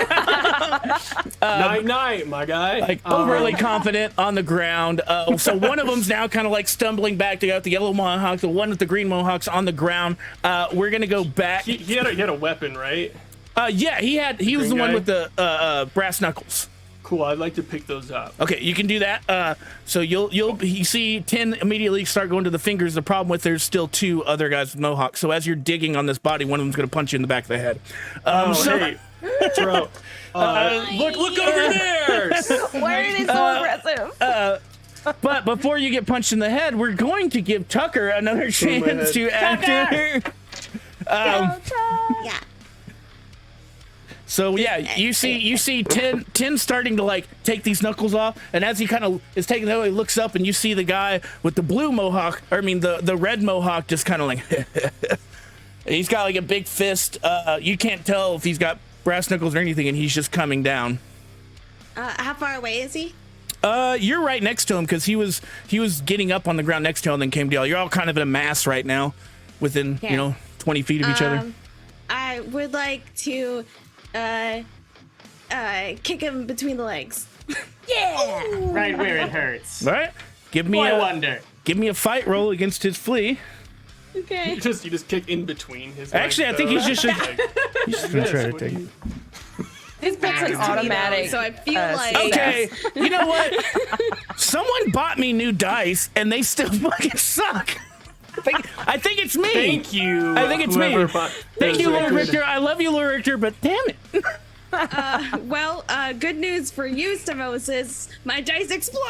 B: out.
D: Night, my guy.
B: Like overly confident on the ground. So one of them's now kind of like stumbling back. They got the yellow mohawk, the one with the green mohawks on the ground. We're gonna go back.
D: He had a weapon, right?
B: Yeah, he was the one
D: guy?
B: with the brass knuckles.
D: Cool. I'd like to pick those up.
B: Okay, you can do that. So you see 10 immediately start going to the fingers. The problem with there's still 2 other guys with mohawks. So as you're digging on this body, one of them's gonna punch you in the back of the head.
D: Hey, throw. Look over there.
F: Why are they so aggressive?
B: But before you get punched in the head, we're going to give Tucker another chance to enter.
I: Yeah.
B: So yeah, you see 10 starting to like take these knuckles off, and as he kind of is taking that, he looks up and you see the guy with the blue mohawk, or I mean the red mohawk, just kind of like he's got like a big fist. You can't tell if he's got brass knuckles or anything, and he's just coming down.
I: How far away is he?
B: You're right next to him because he was getting up on the ground next to him and then came down. You're all kind of in a mass right now, within 20 feet of each other.
I: I would like to kick him between the legs.
E: Yeah. Right where it hurts.
B: All right, give me a fight roll against his flea.
I: Okay.
D: You just kick in between his.
B: Actually, I think he's just gonna try to take it.
F: This bit's an automatic.
I: So I feel like
B: Okay, you know what? Someone bought me new dice, and they still fucking suck. I think it's me.
D: Thank you.
B: I think it's me. Thank you, Lord Richter. I love you, Lord Richter, but damn it.
I: well, good news for you, Stimosis. My dice exploded!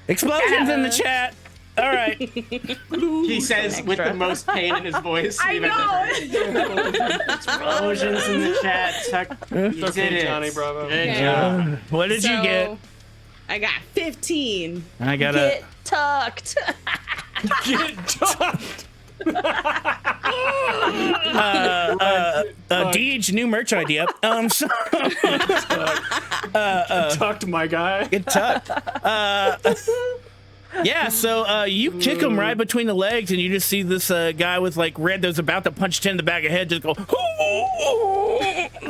B: Explosions in the chat. All right.
E: He says with the most pain in his voice.
G: I know.
E: Explosions in the chat. You did it,
D: Johnny Bravo.
E: Good job.
B: What did you get?
I: I got 15.
B: I got
F: Get tucked.
D: Get tucked.
B: Deej, new merch idea. So
D: Tucked, my guy.
B: get tucked. Yeah, so you kick him right between the legs, and you just see this guy with like red that's about to punch 10 in the back of the head just go,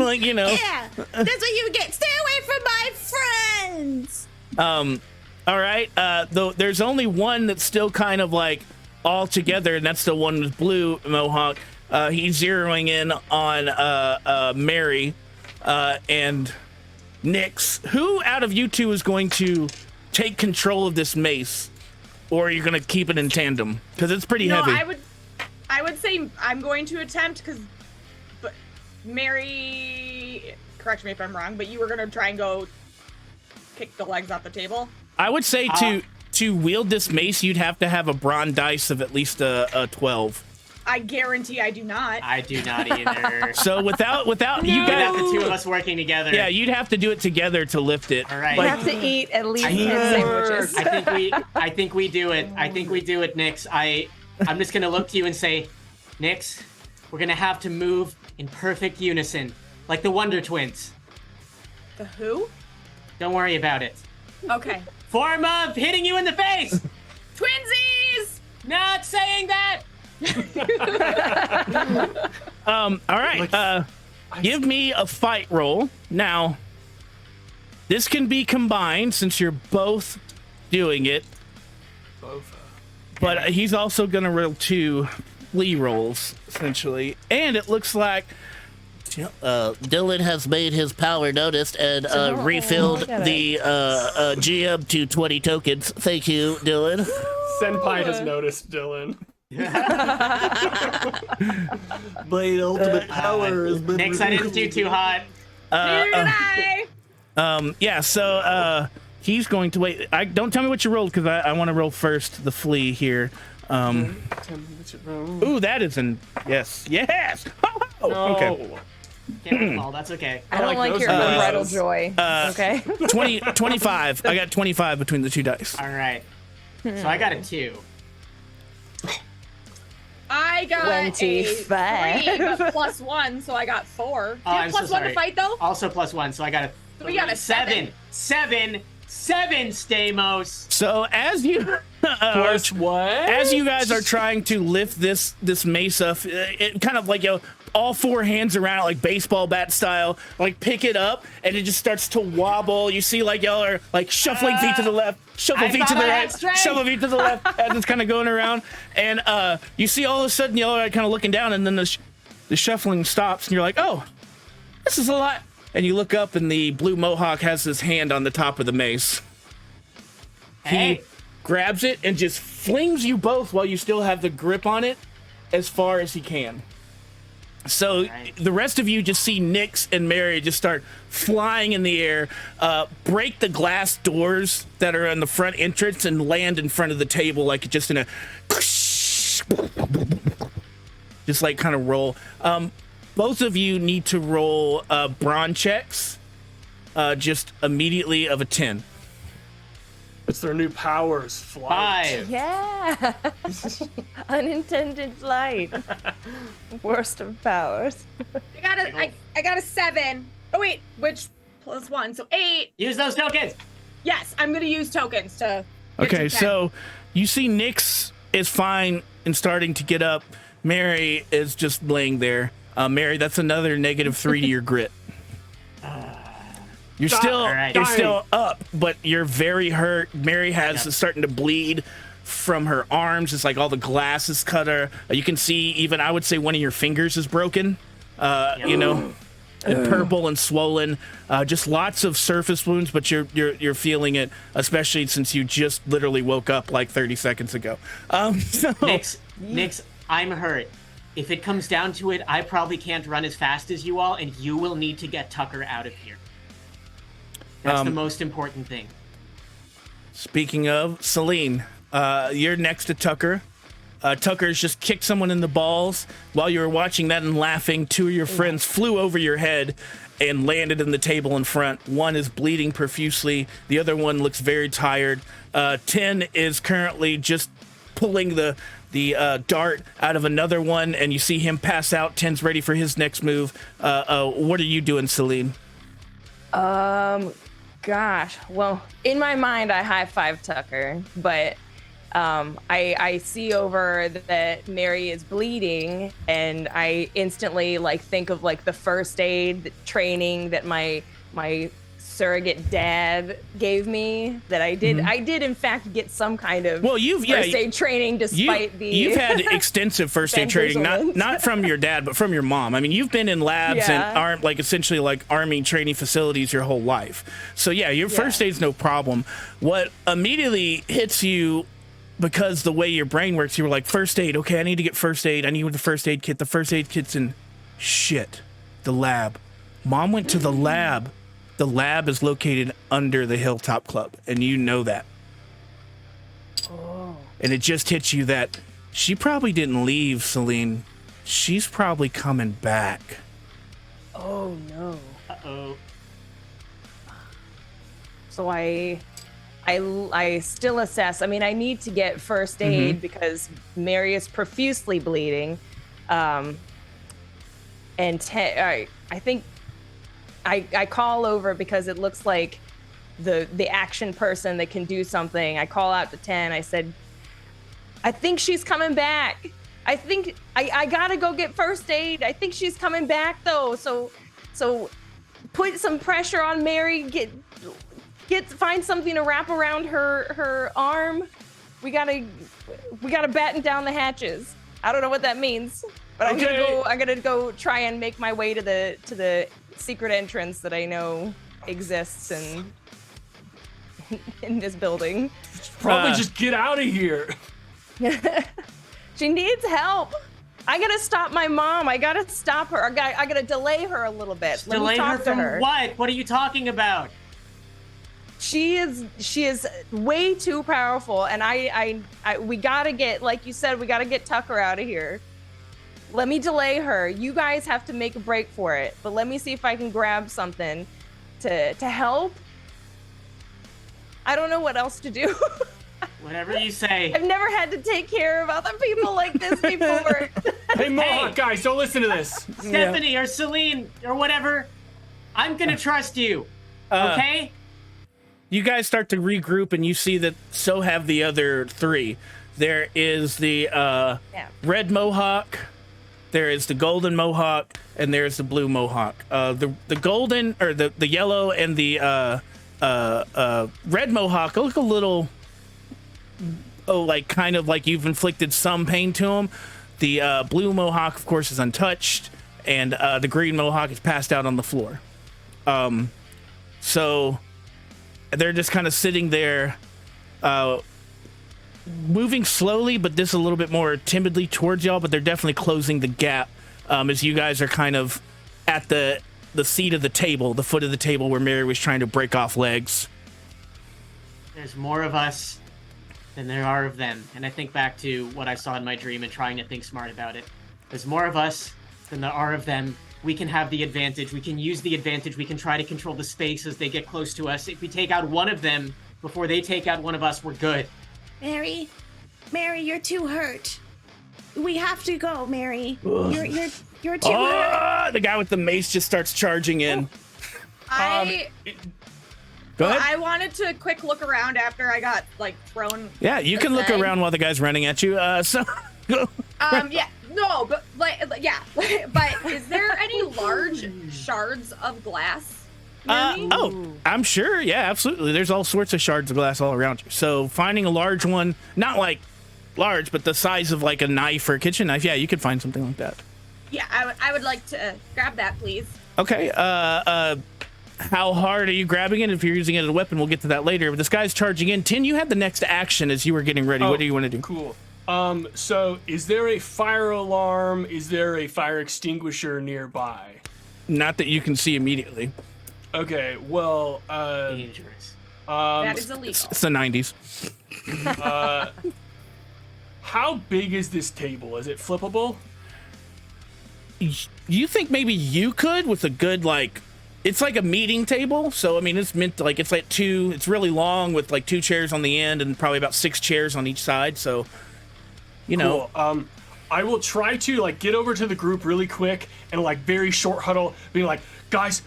B: like, you know.
I: Yeah, that's what you get. Stay away from my friends.
B: All right. Though there's only one that's still kind of like all together, and that's the one with blue mohawk. He's zeroing in on Mary and Nyx. Who out of you two is going to take control of this mace, or are you going to keep it in tandem? Because it's pretty heavy.
G: I would say I'm going to attempt but Mary, correct me if I'm wrong, but you were going to try and go kick the legs off the table.
B: I would say to wield this mace, you'd have to have a brawn dice of at least a 12.
G: I guarantee I do not.
E: I do not either.
B: So without you
E: You'd
B: guys,
E: have the two of us working together.
B: yeah, you'd have to do it together to lift it.
E: All right.
F: You have to eat at least 10 sandwiches.
E: I think we do it. I think we do it, Nyx. I'm just gonna look to you and say, Nyx, we're gonna have to move in perfect unison, like the Wonder Twins.
G: The who?
E: Don't worry about it.
G: Okay.
E: Form of hitting you in the face.
G: Twinsies!
E: Not saying that.
B: All right. Give me a fight roll. Now, this can be combined since you're both doing it. But he's also going to roll 2 flea rolls, essentially. And it looks like Dylan has made his power noticed and refilled the GM to 20 tokens. Thank you, Dylan.
D: Senpai has noticed, Dylan.
C: Blade ultimate power has been
E: Nyx, I didn't do too hot.
G: Neither did I.
B: Yeah, so he's going to wait. Don't tell me what you rolled because I want to roll first the flea here. Ooh, that is an yes. Oh,
E: No.
B: okay.
E: Can't roll, that's okay.
F: I don't like your unbridled joy. Okay.
B: 25. I got 25 between the 2 dice.
E: All right. So I got a 2.
G: I got
F: 25.
G: a 3, but plus 1, so I got 4. Do
E: Oh,
G: you
E: I'm
G: have
E: so
G: plus 1 to
E: sorry.
G: fight, though?
E: Also plus 1, so I got a.
G: We got a 7.
E: 7, Stamos.
B: So as you
D: Plus what?
B: as you guys are trying to lift this mace up, it kind of like all 4 hands around it, like baseball bat style, like pick it up, and it just starts to wobble. You see, like y'all are like shuffling feet to the left, shuffle
E: I
B: feet to
E: thought
B: the
E: I
B: right,
E: had strength.
B: shuffle feet to the left, as it's kind of going around. And you see all of a sudden y'all are kind of looking down, and then the shuffling stops and you're like, oh, this is a lot. And you look up and the blue mohawk has his hand on the top of the mace.
E: Hey.
B: He grabs it and just flings you both while you still have the grip on it as far as he can. So the rest of you just see Nyx and Mary just start flying in the air, break the glass doors that are on the front entrance and land in front of the table like just in a just like kind of roll. Both of you need to roll brawn checks just immediately of a 10.
D: It's their new powers. Flight.
E: 5.
F: Yeah. Unintended flight. Worst of powers.
G: I got a 7. Oh wait, which +1? So 8.
E: Use those tokens.
G: Yes, I'm gonna use tokens to. Get
B: Okay,
G: to 10.
B: so you see Nyx is fine and starting to get up. Mary is just laying there. Mary, that's another -3 to your grit. You're still up, but you're very hurt. Mary is starting to bleed from her arms. It's like all the glass is cut her. You can see even, I would say, one of your fingers is broken. You know, and purple and swollen. Just lots of surface wounds, but you're feeling it, especially since you just literally woke up like 30 seconds ago.
E: Nyx, I'm hurt. If it comes down to it, I probably can't run as fast as you all, and you will need to get Tucker out of here. That's the most important thing.
B: Speaking of, Selene, you're next to Tucker. Tucker's just kicked someone in the balls. While you were watching that and laughing, 2 of your friends flew over your head and landed in the table in front. One is bleeding profusely. The other one looks very tired. 10 is currently just pulling the dart out of another one, and you see him pass out. 10's ready for his next move. What are you doing, Selene?
F: Gosh, well, in my mind, I high-five Tucker, but I see over that Mary is bleeding, and I instantly think of the first aid training that my surrogate dad gave me. That I did. I did in fact get some kind of first aid training, despite
B: you've had extensive first aid training, not from your dad, but from your mom. I mean, you've been in labs and essentially army training facilities your whole life. So your first aid's no problem. What immediately hits you, because the way your brain works, you were like, first aid, okay, I need to get first aid. I need the first aid kit. The first aid kit's in the lab. Mom went to the lab. The lab is located under the Hilltop Club, and you know that.
F: Oh.
B: And it just hits you that she probably didn't leave, Selene. She's probably coming back.
F: Oh, no.
E: Uh-oh.
F: So I still assess. I mean, I need to get first aid because Mary is profusely bleeding. And I think I call over because it looks like the action person that can do something. I call out to 10. I said, I think she's coming back. I think I gotta go get first aid. I think she's coming back though. So put some pressure on Mary. Find something to wrap around her arm. We gotta batten down the hatches. I don't know what that means, but I'm gonna go try and make my way to the secret entrance that I know exists in this building.
D: Probably just get out of here.
F: She needs help. I gotta stop my mom. I gotta stop her. I gotta delay her a little bit. Let me
E: Delay
F: talk
E: her
F: to
E: from
F: her.
E: what? What are you talking about?
F: She is way too powerful, and we gotta get, like you said, we gotta get Tucker out of here. Let me delay her. You guys have to make a break for it, but let me see if I can grab something to help. I don't know what else to do.
E: Whatever you say.
F: I've never had to take care of other people like this before.
D: Hey, Mohawk guys, don't listen to this.
E: Stephanie or Selene or whatever, I'm gonna trust you. Okay?
B: You guys start to regroup, and you see that so have the other 3. There is the red Mohawk, there is the golden Mohawk, and there's the blue Mohawk. The golden, or the yellow and the red Mohawk look a little, kind of like you've inflicted some pain to them. The blue mohawk, of course, is untouched, and the green mohawk is passed out on the floor. So they're just kind of sitting there, moving slowly, but just a little bit more timidly towards y'all, but they're definitely closing the gap as you guys are kind of at the seat of the table, the foot of the table where Mary was trying to break off legs.
E: There's more of us than there are of them. And I think back to what I saw in my dream and trying to think smart about it. There's more of us than there are of them. We can have the advantage. We can use the advantage. We can try to control the space as they get close to us. If we take out one of them before they take out one of us, we're good.
I: Mary, you're too hurt. We have to go, Mary. You're too hurt.
B: The guy with the mace just starts charging in. Go ahead.
G: I wanted to quick look around after I got like thrown.
B: Yeah, you can look around while the guy's running at you.
G: Yeah, no, but yeah, but is there any large shards of glass?
B: I'm sure. Yeah, absolutely. There's all sorts of shards of glass all around you. So finding a large one, not like large, but the size of like a knife or a kitchen knife. Yeah, you could find something like that.
G: Yeah, I would like to grab that, please.
B: Okay. How hard are you grabbing it? If you're using it as a weapon, we'll get to that later. But this guy's charging in. Tin, you had the next action as you were getting ready. What do you want to do?
D: Cool. So is there a fire alarm? Is there a fire extinguisher nearby?
B: Not that you can see immediately.
D: Okay, well,
E: Dangerous.
G: That is illegal.
B: It's the 90s.
D: How big is this table? Is it flippable?
B: You think maybe you could with a good, like, it's like a meeting table. So, I mean, it's meant to, like, it's like it's really long with like 2 chairs on the end and probably about 6 chairs on each side. So, you know.
D: Cool. I will try to, like, get over to the group really quick and, like, very short huddle, being like, guys,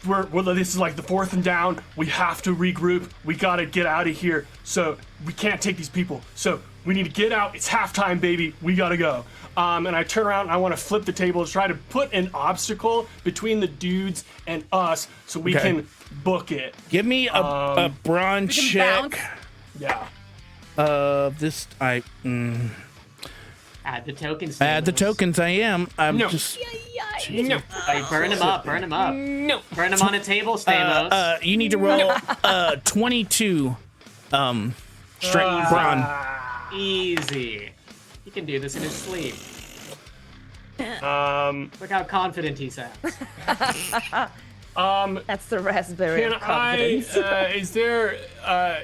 D: this is like the 4th and down. We have to regroup. We got to get out of here. So we can't take these people. So we need to get out. It's halftime, baby. We got to go. And I turn around and I want to flip the table to try to put an obstacle between the dudes and us so we can book it.
B: Give me a brawn check.
D: Yeah.
E: Add the tokens.
B: Add the tokens. I am. I'm
D: No.
B: just.
D: No.
E: Like, burn them up. Burn them up. No. Burn them on a table, Stamos.
B: You need to roll 22 strength brawn.
E: Easy. He can do this in his sleep.
D: Um,
E: Look how confident he sounds.
F: That's the raspberry
D: Can
F: of confidence.
D: is there,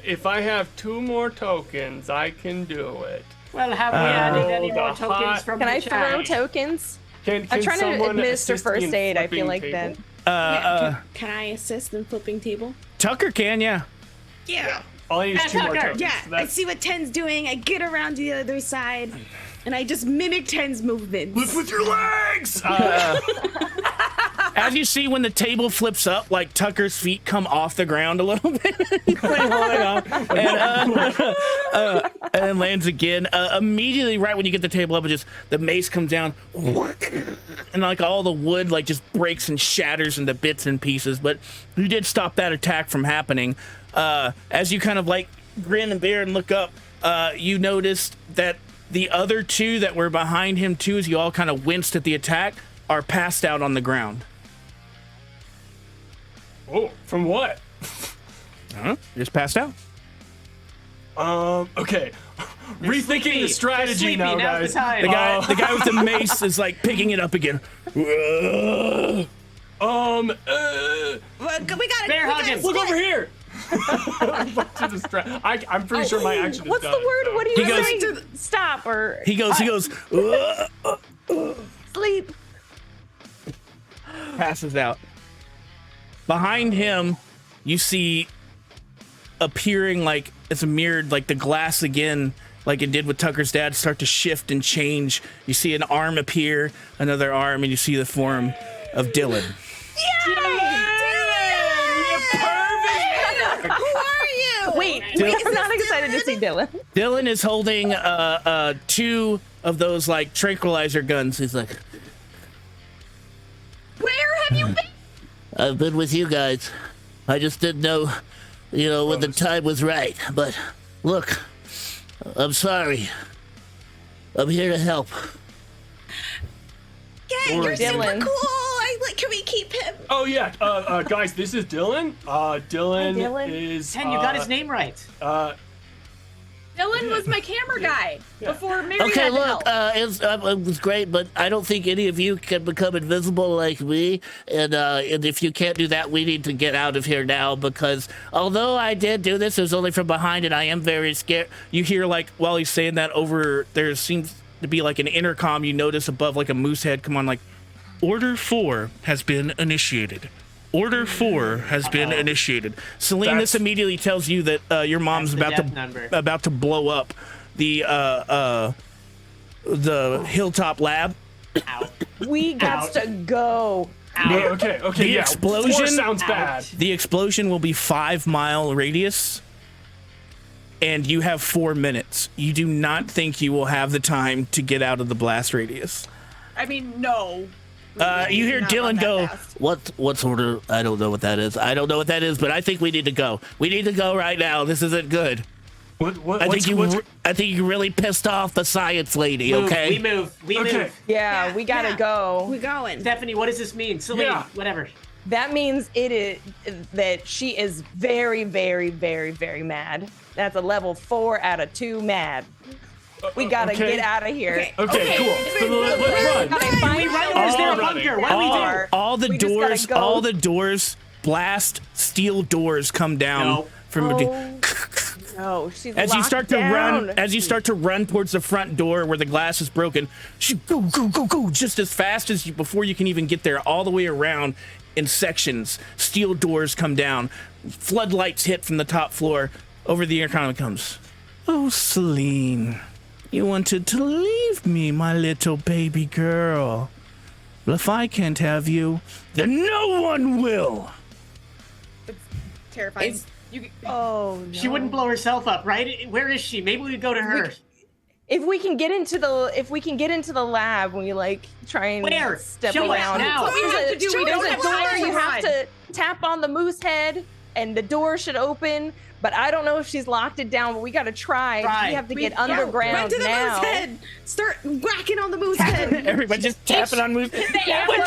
D: if I have 2 more tokens, I can do it.
E: Well, have we added any more
D: the
E: tokens
D: hot-
E: from
F: Can
E: the
F: I
E: chat?
F: throw tokens?
D: Can
F: I'm trying to
D: someone
F: administer
D: assist me
F: first
D: in
F: aid. I feel
D: flipping
F: like
D: table?
F: that.
I: Can I assist in flipping table?
B: Tucker can, yeah.
I: Yeah.
D: All I need is 2 more
E: Tucker.
D: tokens.
I: Yeah,
D: So
I: I
D: that's-
I: see what Ten's doing. I get around to the other side, and I just mimic Ten's movements.
D: Lift with your legs!
B: As you see, when the table flips up, like Tucker's feet come off the ground a little bit. He's like holding on. And lands again. Immediately, right when you get the table up, the mace comes down, and like all the wood like just breaks and shatters into bits and pieces. But you did stop that attack from happening. As you kind of like grin and bear and look up, you noticed that the other 2 that were behind him too, as you all kind of winced at the attack, are passed out on the ground.
D: Oh, from what?
B: Just passed out.
D: Okay. Rethinking
E: sleepy.
D: the strategy
E: They're sleepy.
D: now,
E: Now's the
D: guys.
E: time.
B: The guy with the mace is like picking it up again.
I: Well, we gotta
E: Bear hugging.
D: Look over here! I'm pretty sure my action is
F: What's
D: done.
F: the word?
D: so-
F: What do
B: He
F: you
B: goes-
F: say? Stop or
B: He goes,
F: sleep.
B: passes out. Behind him, you see appearing like it's mirrored, like the glass again, like it did with Tucker's dad, start to shift and change. You see an arm appear, another arm, and you see the form of Dylan.
I: Who are you?
F: Wait, I'm not excited to see Dylan.
B: Dylan is holding 2 of those like tranquilizer guns. He's like,
G: Where have you been?
J: I've been with you guys. I just didn't know, when the time was right. But look, I'm sorry. I'm here to help.
I: Yeah, you're super
F: Dylan.
I: cool. Can we keep him?
D: Oh yeah, guys, this is Dylan. Dylan,
F: Dylan.
D: is.
E: Ten, you got his name right.
G: Dylan was my camera guy before Mary
J: Okay,
G: had to
J: look,
G: help.
J: it was great, but I don't think any of you can become invisible like me. And if you can't do that, we need to get out of here now, because although I did do this, it was only from behind, and I am very scared.
B: You hear, like, while he's saying that, over there seems to be like an intercom you notice above, like a moose head come on, like, Order 4 has been initiated. Order 4 has been initiated. Selene, this immediately tells you that your mom's about to blow up the Hilltop lab.
F: We got to go.
D: Okay,
B: The
D: yeah.
B: explosion
D: 4 sounds bad.
B: The explosion will be 5-mile radius, and you have 4 minutes. You do not think you will have the time to get out of the blast radius.
G: I mean, no.
B: You hear
G: Not
B: Dylan
G: run that
B: go,
G: fast.
J: What's order? I don't know what that is. I don't know what that is, but I think we need to go. We need to go right now. This isn't good. I think you really pissed off the science lady. Okay.
E: We move.
F: Yeah, we gotta go.
I: We're going.
E: Stephanie, what does this mean? Celine, whatever.
F: That means it is that she is very, very, very, very mad. That's a level 4 out of 2 mad. We gotta get out of here.
D: Okay, cool. So let's run.
E: We run, or is there a bunker? What do we do?
B: All the
F: We just gotta
B: doors,
F: go.
B: all the doors, blast steel doors come down from.
F: No, she's
B: As you
F: locked
B: start to
F: down.
B: run towards the front door where the glass is broken, go just as fast as you before you can even get there, all the way around in sections. Steel doors come down, floodlights hit from the top floor. Over the intercom it comes. Oh, Selene, you wanted to leave me, my little baby girl. Well, if I can't have you, then no one will.
G: Terrifying.
F: Oh, no.
E: She wouldn't blow herself up, right? Where is she? Maybe we go to her.
F: If we can get into the lab, we like try and
E: Where?
F: step
E: Show us
F: around.
E: now.
G: What we have to do, we
F: There's
G: don't
F: a
G: have
F: door.
G: time to
F: You have
G: run.
F: to tap on the moose head, and the door should open. But I don't know if she's locked it down. But we gotta try. We have to get underground
I: Run to the
F: now.
I: moose head. Start whacking on the moose head.
B: Everybody just tapping on moose.
F: Which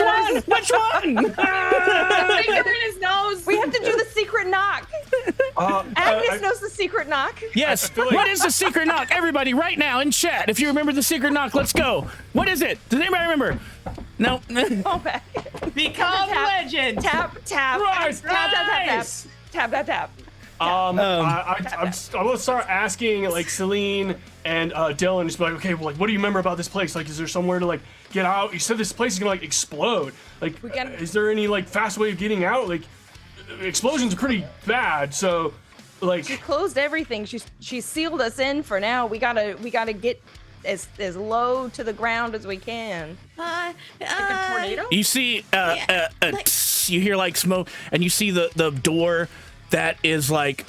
F: one?
B: Which one?
G: Finger in his nose.
F: We have to do the secret knock. Agnes knows the secret knock.
B: Yes. What is the secret knock? Everybody, right now in chat, if you remember the secret knock, let's go. What is it? Does anybody remember? No.
F: Go back.
E: Become legend.
F: Tap, tap.
E: Rise,
F: tap, tap, tap, tap.
E: rise.
F: Tap, tap, tap.
D: I'm gonna start asking like Selene and Dylan, just be like, okay, well, like, what do you remember about this place? Like, is there somewhere to like get out? You said this place is gonna like explode. Like, is there any like fast way of getting out? Like, explosions are pretty bad, so like.
F: She closed everything. She sealed us in for now. We gotta get as low to the ground as we can.
G: Like a tornado?
B: You see, you hear like smoke, and you see the door that is like,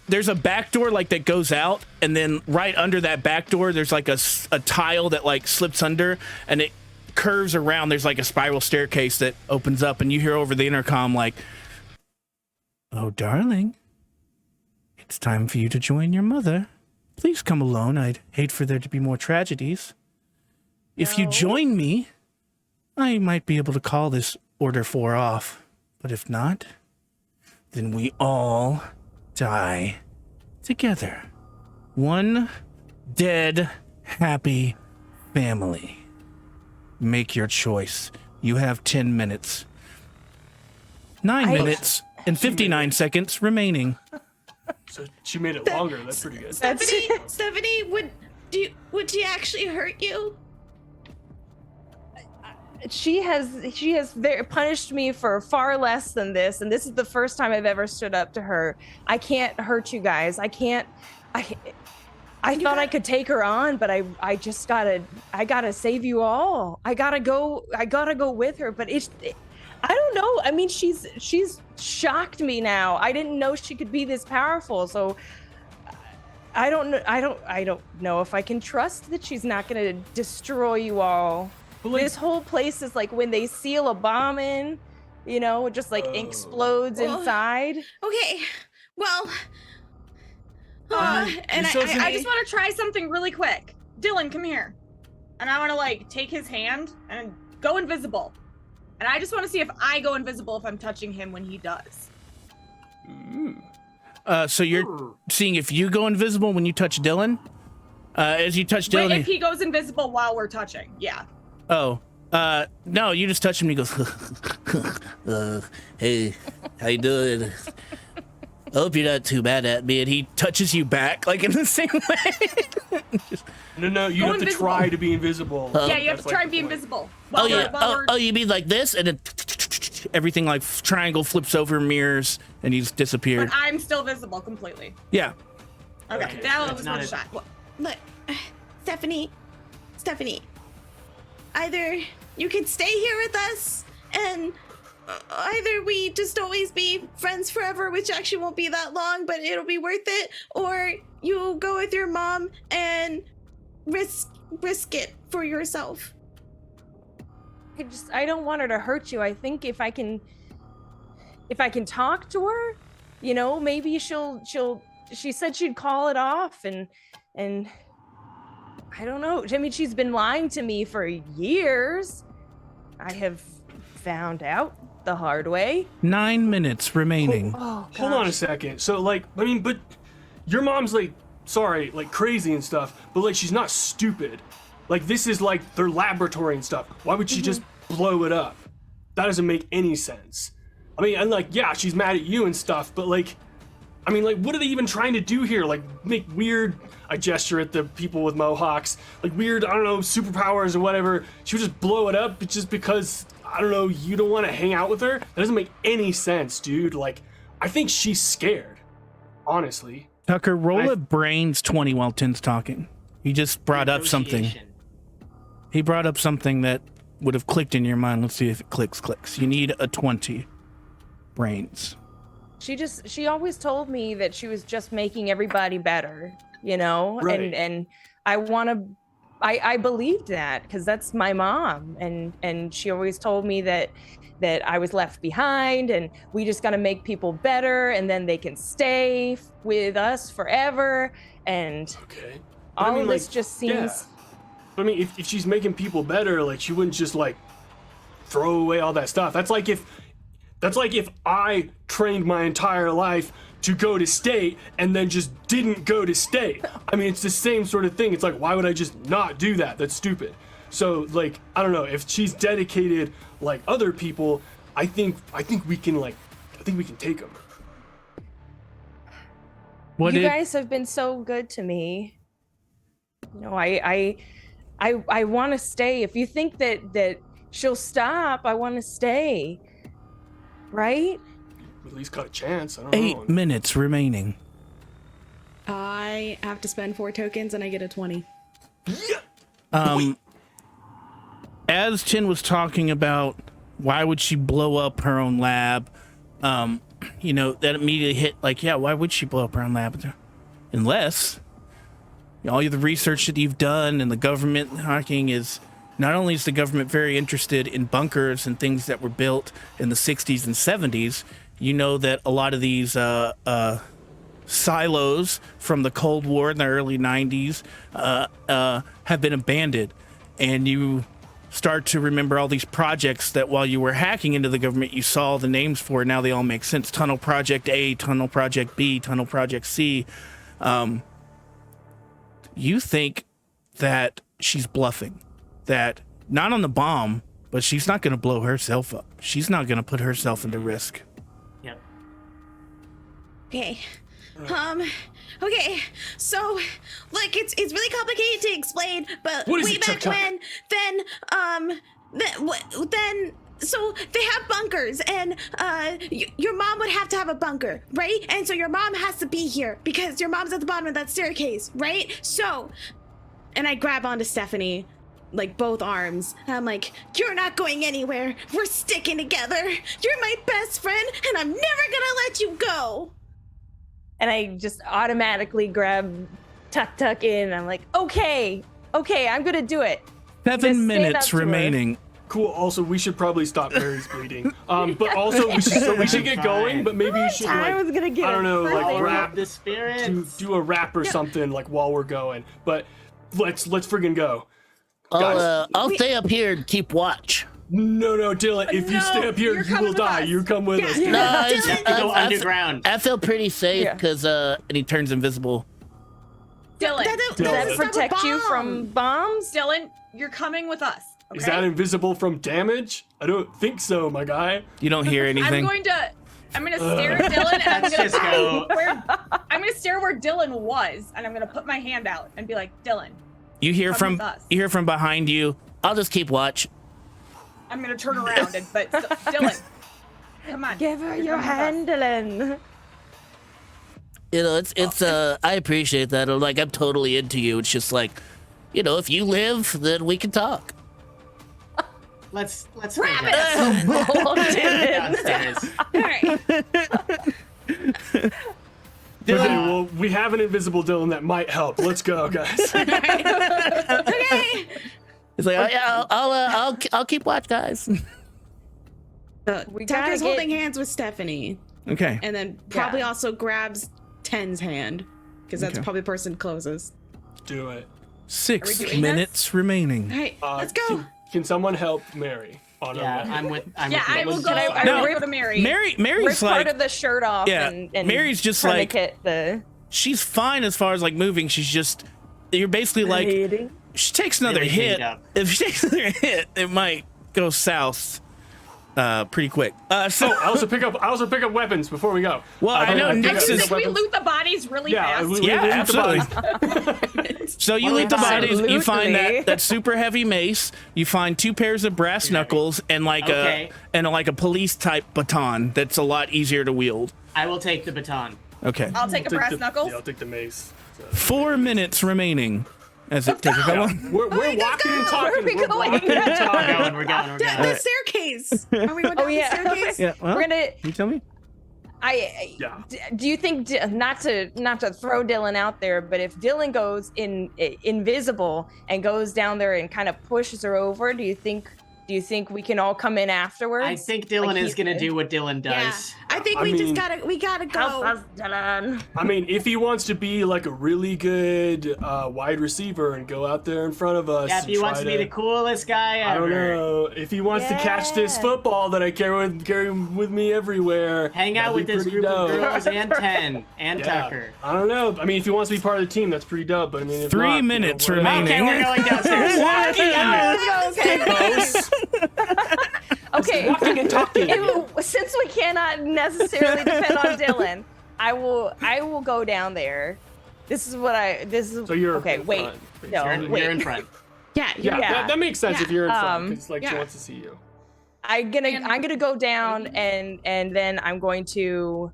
B: there's a back door like that goes out, and then right under that back door there's like a tile that like slips under, and it curves around. There's like a spiral staircase that opens up, and you hear over the intercom like, "Oh, darling, it's time for you to join your mother. Please come alone. I'd hate for there to be more tragedies. If you join me, I might be able to call this Order 4 off. But if not, then we all die together. One dead, happy family. Make your choice. You have 10 minutes. 9 minutes and 59 seconds remaining."
D: So she made it longer. That's pretty good.
I: Stephanie, would she actually hurt you?
F: She has punished me for far less than this, and this is the first time I've ever stood up to her. I can't hurt you guys. I thought I could take her on, but I just gotta save you all. I gotta go with her, but I don't know. I mean, she's shocked me now. I didn't know she could be this powerful, so I don't know if I can trust that she's not gonna destroy you all. This whole place is like when they seal a bomb in, it just like explodes inside.
I: Okay, well, and
G: I just want to try something really quick. Dylan, come here. And I want to like take his hand and go invisible. And I just want to see if I go invisible if I'm touching him when he does.
B: So you're seeing if you go invisible when you touch Dylan? As you touch Dylan...
G: Wait, if he goes invisible while we're touching, yeah.
B: Oh. No, you just touch him and he goes...
J: Hey, how you doing? I hope you're not too mad at me.
B: and he touches you back, like in the same way.
D: No, you have to try to be invisible.
G: Yeah, you have
D: That's
G: to try
D: like
G: and be
D: the point.
G: invisible.
J: Oh yeah. Oh, you mean like this, and then
B: Everything like triangle flips over, mirrors, and he's disappeared.
G: But I'm still visible completely.
B: Yeah.
G: Okay, that was one shot.
I: Look, Stephanie, either you can stay here with us and either we just always be friends forever, which actually won't be that long, but it'll be worth it, or you go with your mom and risk it for yourself.
F: I don't want her to hurt you. I think if I can talk to her, you know, maybe she said she'd call it off, and I don't know. I mean, she's been lying to me for years. I have found out the hard way.
B: 9 minutes remaining.
D: Hold on a second. So, like, I mean, but your mom's, like, sorry, like, crazy and stuff, but, like, she's not stupid. Like, this is, like, their laboratory and stuff. Why would she just blow it up? That doesn't make any sense. I mean, and, like, yeah, she's mad at you and stuff, but, like, I mean, like, what are they even trying to do here? Like, make weird, I gesture at the people with mohawks, like, weird, I don't know, superpowers or whatever. She would just blow it up just because, I don't know, you don't want to hang out with her? That doesn't make any sense, dude. Like, I think she's scared, honestly.
B: Tucker, roll a brains 20 while Tin's talking. He just brought up something. He brought up something that would have clicked in your mind. Let's see if it clicks. You need a 20 brains.
F: She always told me that she was just making everybody better, you know?
D: Right.
F: And I believed that because that's my mom. And she always told me that I was left behind and we just got to make people better and then they can stay with us forever. And all of this just seems...
D: Yeah. But I mean, if she's making people better, like, she wouldn't just, like, throw away all that stuff. That's like if I trained my entire life to go to state and then just didn't go to state. I mean, it's the same sort of thing. It's like, why would I just not do that? That's stupid. So, like, I don't know. If she's dedicated like other people, I think we can take them.
F: You guys have been so good to me. You know, I want to stay. If you think that she'll stop, I want to stay. Right?
D: At least got a chance. I don't know.
B: 8 minutes remaining.
K: I have to spend 4 tokens and I get a 20.
B: As Tin was talking about why would she blow up her own lab, you know, that immediately hit like, yeah, why would she blow up her own lab? Unless all the research that you've done and the government hacking is, not only is the government very interested in bunkers and things that were built in the 60s and 70s, you know that a lot of these silos from the Cold War in the early 90s have been abandoned. And you start to remember all these projects that while you were hacking into the government, you saw the names for. Now they all make sense. Tunnel Project A, Tunnel Project B, Tunnel Project C. You think that she's bluffing. That not on the bomb, but she's not going to blow herself up. She's not going to put herself into risk.
E: Yep.
I: Okay. Okay. So, look, it's really complicated to explain, but way back when, so they have bunkers, and your mom would have to have a bunker, right? And so your mom has to be here because your mom's at the bottom of that staircase, right? So, and I grab onto Stephanie, like both arms. I'm like, you're not going anywhere. We're sticking together. You're my best friend, and I'm never gonna let you go.
F: And I just automatically grab Tuck in. I'm like, okay, I'm gonna do it.
B: 7 minutes remaining.
D: Cool. Also, we should probably stop Mary's bleeding. But also, we should get going. But maybe you should, like,
F: I was gonna get
D: I don't know, like
E: Rap
D: rap
E: the spirits.
D: do a rap or something, like, while we're going. But let's friggin' go.
J: I'll stay up here and keep watch.
D: No, Dylan. If you stay up here, you will die. You come with us.
E: You have to go underground.
J: I feel pretty safe because and he turns invisible.
G: Dylan,
F: Does that protect you from bombs?
G: Dylan, you're coming with us. Okay?
D: Is that invisible from damage? I don't think so, my guy.
B: You don't hear anything.
G: I'm gonna stare at Dylan and
E: Let's just go.
G: I'm gonna stare where Dylan was, and I'm gonna put my hand out and be like, Dylan.
B: You hear
G: come
B: from
G: with us.
B: you hear from behind you.
J: I'll just keep watch.
G: I'm gonna turn around, but Dylan, come on.
F: Give her
G: you're
F: your
G: coming with us.
F: hand, Dylan.
J: You know, it's I appreciate that. Like, I'm totally into you. It's just like, you know, if you live, then we can talk.
E: Let's
G: Grab
E: downstairs.
G: All right.
D: Okay, well, we have an invisible Dylan that might help. Let's go, guys.
G: Okay.
J: It's like, oh, yeah, I'll keep watch, guys.
F: We gotta
K: Tucker's
F: get-
K: holding hands with Stephanie,
B: Okay.
K: and then probably also grabs 10's hand because that's probably the person closest.
D: Do it.
B: 6
G: doing
B: minutes remaining.
K: All right, let's go.
D: Can someone help Mary? On her way?
E: I'm with
G: I
E: Mary.
G: will go. I
B: No.
G: will go to Mary.
F: Rip
B: Mary's
F: part
B: like,
F: of the shirt off
B: yeah,
F: and
B: Mary's just like,
F: tourniquet the
B: she's fine as far as like moving. She's just, you're basically like,
F: bleeding.
B: she takes another
E: Really
B: hit.
E: cleaned up.
B: If she takes another hit, it might go south pretty quick. So,
D: I also pick up weapons before we go.
B: well, I know
D: think
B: Nix
G: I
B: is,
G: think we loot the bodies really
D: Yeah,
G: fast.
D: we
B: yeah,
D: loot the
B: absolutely.
D: bodies.
B: So you loot the bodies, you find
F: Absolutely.
B: that super heavy mace, you find 2 pairs of brass knuckles and like
E: Okay.
B: a police type baton that's a lot easier to wield.
E: I will take the baton.
B: Okay.
G: I'll take a brass knuckles.
D: Yeah, I'll take the mace. So.
B: 4 minutes remaining. As it takes a couple.
D: We're walking and talking.
F: Where are we
D: We're
F: going?
D: walking and
E: We're
D: talking.
E: going. We're going.
K: The staircase. Are we going down
F: Oh yeah.
K: the staircase?
B: Yeah, well,
F: We're gonna.
B: you tell me.
D: Yeah.
F: Do you think not to throw Dylan out there, but if Dylan goes invisible and goes down there and kind of pushes her over, do you think we can all come in afterwards?
E: I think Dylan
F: Like
E: is
F: he's
E: gonna
F: good?
E: do what Dylan
K: Yeah.
E: does.
K: I think
D: I
K: we
D: mean-
K: gotta go.
F: Help us, Dylan.
D: I mean, if he wants to be like a really good wide receiver and go out there in front of us,
E: Yeah, if
D: and
E: he wants to
D: try
E: be the coolest guy
D: I
E: ever.
D: don't know. If he wants to catch this
F: Yeah.
D: football that I carry with me everywhere,
E: Hang out
D: that'd
E: with
D: be
E: this
D: pretty
E: group of
D: dope.
E: girls and 10 and
D: Yeah.
E: Tucker.
D: I don't know. I mean, if he wants to be part of the team, that's pretty dope. But I mean, if
B: 3
D: not, you know,
B: minutes
D: whatever.
B: remaining.
E: Okay, we're going downstairs.
F: Okay.
D: Walking and talking.
F: Since we cannot necessarily depend on Dylan, I will go down there. This is
D: So you're
F: okay.
D: in
F: Wait,
D: front,
F: no,
E: You're,
F: wait.
E: you're in front.
K: Yeah,
D: Yeah,
F: Yeah.
D: That makes sense if you're in front, because like she
K: yeah.
D: wants to see you.
F: I'm gonna go down and then I'm going to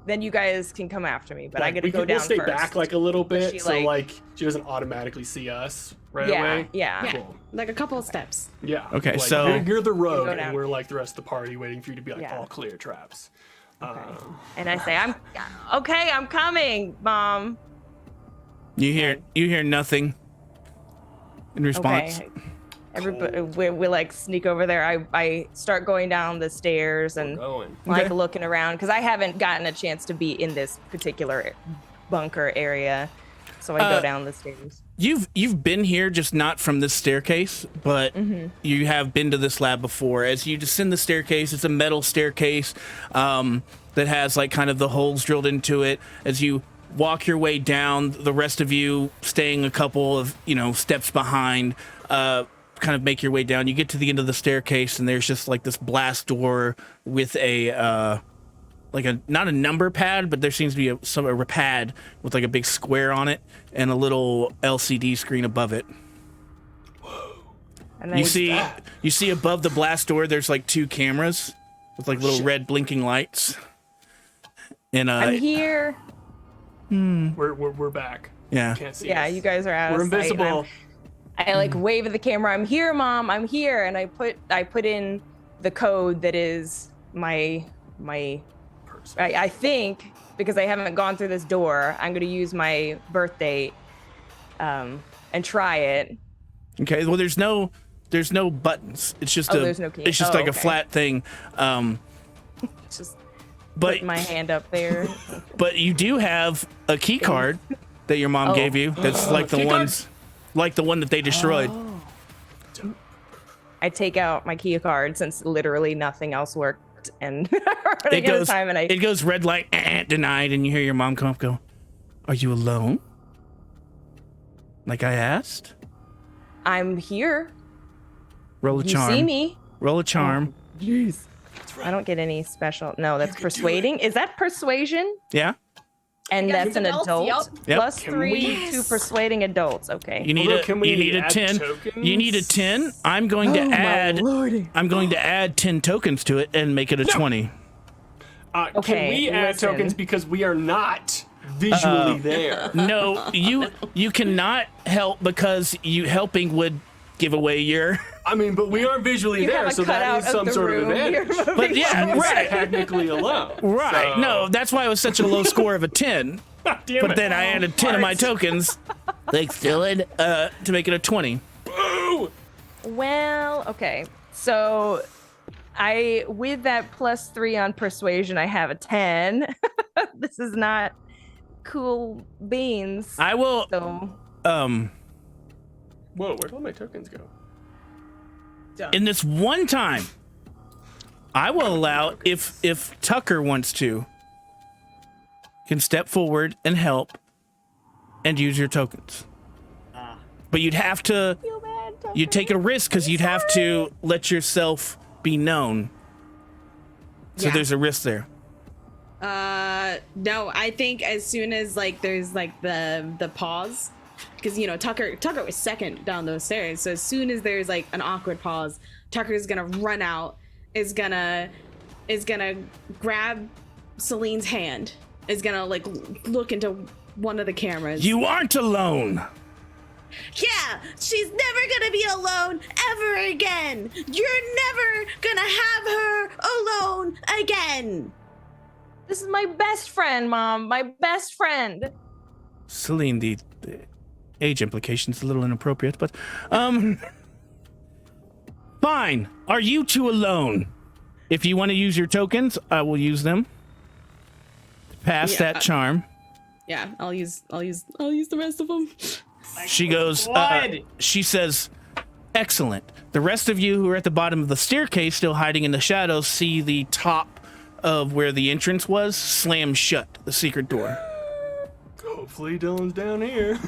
F: then you guys can come after me, but I gotta go down
D: We'll stay
F: first.
D: back like a little bit,
F: she,
D: so
F: like-
D: like she doesn't automatically see us right
F: yeah,
D: away.
F: yeah.
K: Yeah.
D: Cool.
K: Like a couple of steps.
D: Yeah.
B: Okay,
D: like,
B: so-
D: you're the rogue,
F: go
D: and
F: down.
D: we're like the rest of the party, waiting for you to be like
F: Yeah.
D: all clear traps.
F: And I say, I'm coming, Mom.
B: You hear nothing in response.
F: Okay. Everybody, we like sneak over there. I start going down the stairs and
D: Going.
F: like
B: Okay.
F: looking around because I haven't gotten a chance to be in this particular bunker area, so I go down the stairs.
B: You've been here, just not from this staircase, but you have been to this lab before. As you descend the staircase, it's a metal staircase that has like kind of the holes drilled into it. As you walk your way down, the rest of you staying a couple of steps behind, kind of make your way down. You get to the end of the staircase, and there's just like this blast door with a not a number pad, but there seems to be a pad with like a big square on it and a little LCD screen above it.
F: And
B: You see above the blast door, there's like 2 cameras with like little red blinking lights. And
F: I'm here.
D: We're back.
B: yeah,
D: Can't see
F: Yeah,
D: us.
F: you guys are out
D: We're
F: of sight, and
D: invisible.
F: I like wave at the camera. I'm here, Mom. I'm here, and I put in the code that is my. I think because I haven't gone through this door, I'm gonna use my birth date, and try it.
B: Okay. Well, there's no buttons. It's just
F: Oh, there's no key.
B: it's just
F: Oh,
B: like a
F: okay.
B: flat thing.
F: Just
B: But
F: put my hand up there.
B: but you do have a key card that your mom gave you. That's like the
D: Key
B: ones, like the one that they destroyed.
F: I take out my key card since literally nothing else worked, and
B: It goes red light, denied, and you hear your mom come up, go, "Are you alone? Like I asked."
F: I'm here.
B: Roll a
F: You
B: charm.
F: see me?
B: Roll a charm.
F: Jeez. I don't get any special. No, that's persuading. Is that persuasion?
B: Yeah.
F: And
G: Yeah,
F: that's an
G: adults,
F: adult.
B: Yep.
F: Plus
D: Can
F: 3
D: we-
F: to persuading adults. Okay.
B: You need
D: Although,
B: a
D: can we
B: you need a
D: add
B: 10.
D: tokens?
B: You need a 10. I'm going to I'm going to add 10 tokens to it and make it a 20.
D: Can
F: Okay,
D: we add
F: listen.
D: tokens because we are not visually there?
B: No, you cannot help because you helping would give away your
D: I mean, but we are visually
F: You
D: there,
F: have a
D: so that
F: cutout
D: is
F: of
D: some
F: the
D: sort of
F: room.
D: advantage.
F: You're moving
B: But yeah,
F: forward.
B: right.
D: Technically alone.
B: Right.
D: So-
B: No, that's why it was such a low score of a 10.
D: Damn
B: But
D: it.
B: then I added 10 of my tokens. Thanks, Dylan. To make it a 20.
D: Boo!
F: Well, okay. So with that plus 3 on persuasion, I have a 10. This is not cool beans.
B: I will
F: So
D: Whoa, where'd all my tokens go?
B: in this one time, I will allow if Tucker wants to can step forward and help and use your tokens. But you'd have to you'd take a risk because you'd have to let yourself be known. So
K: Yeah.
B: there's a risk there.
K: No, I think as soon as like there's like the pause, because you know Tucker was second down those stairs, so as soon as there's like an awkward pause, Tucker's gonna run out, is gonna grab Celine's hand, is gonna like look into one of the cameras.
B: You aren't alone.
I: Yeah, she's never gonna be alone ever again. You're never gonna have her alone again.
F: this is my best friend, Mom. My best friend.
B: Selene, the age implication's a little inappropriate, but fine. Are you two alone? If you want to use your tokens, I will use them. Pass
K: Yeah.
B: that charm.
K: Yeah, I'll use the rest of them.
B: She goes,
E: Blood.
B: she says, excellent. The rest of you who are at the bottom of the staircase, still hiding in the shadows, see the top of where the entrance was slam shut, the secret door.
D: Hopefully Dylan's down here.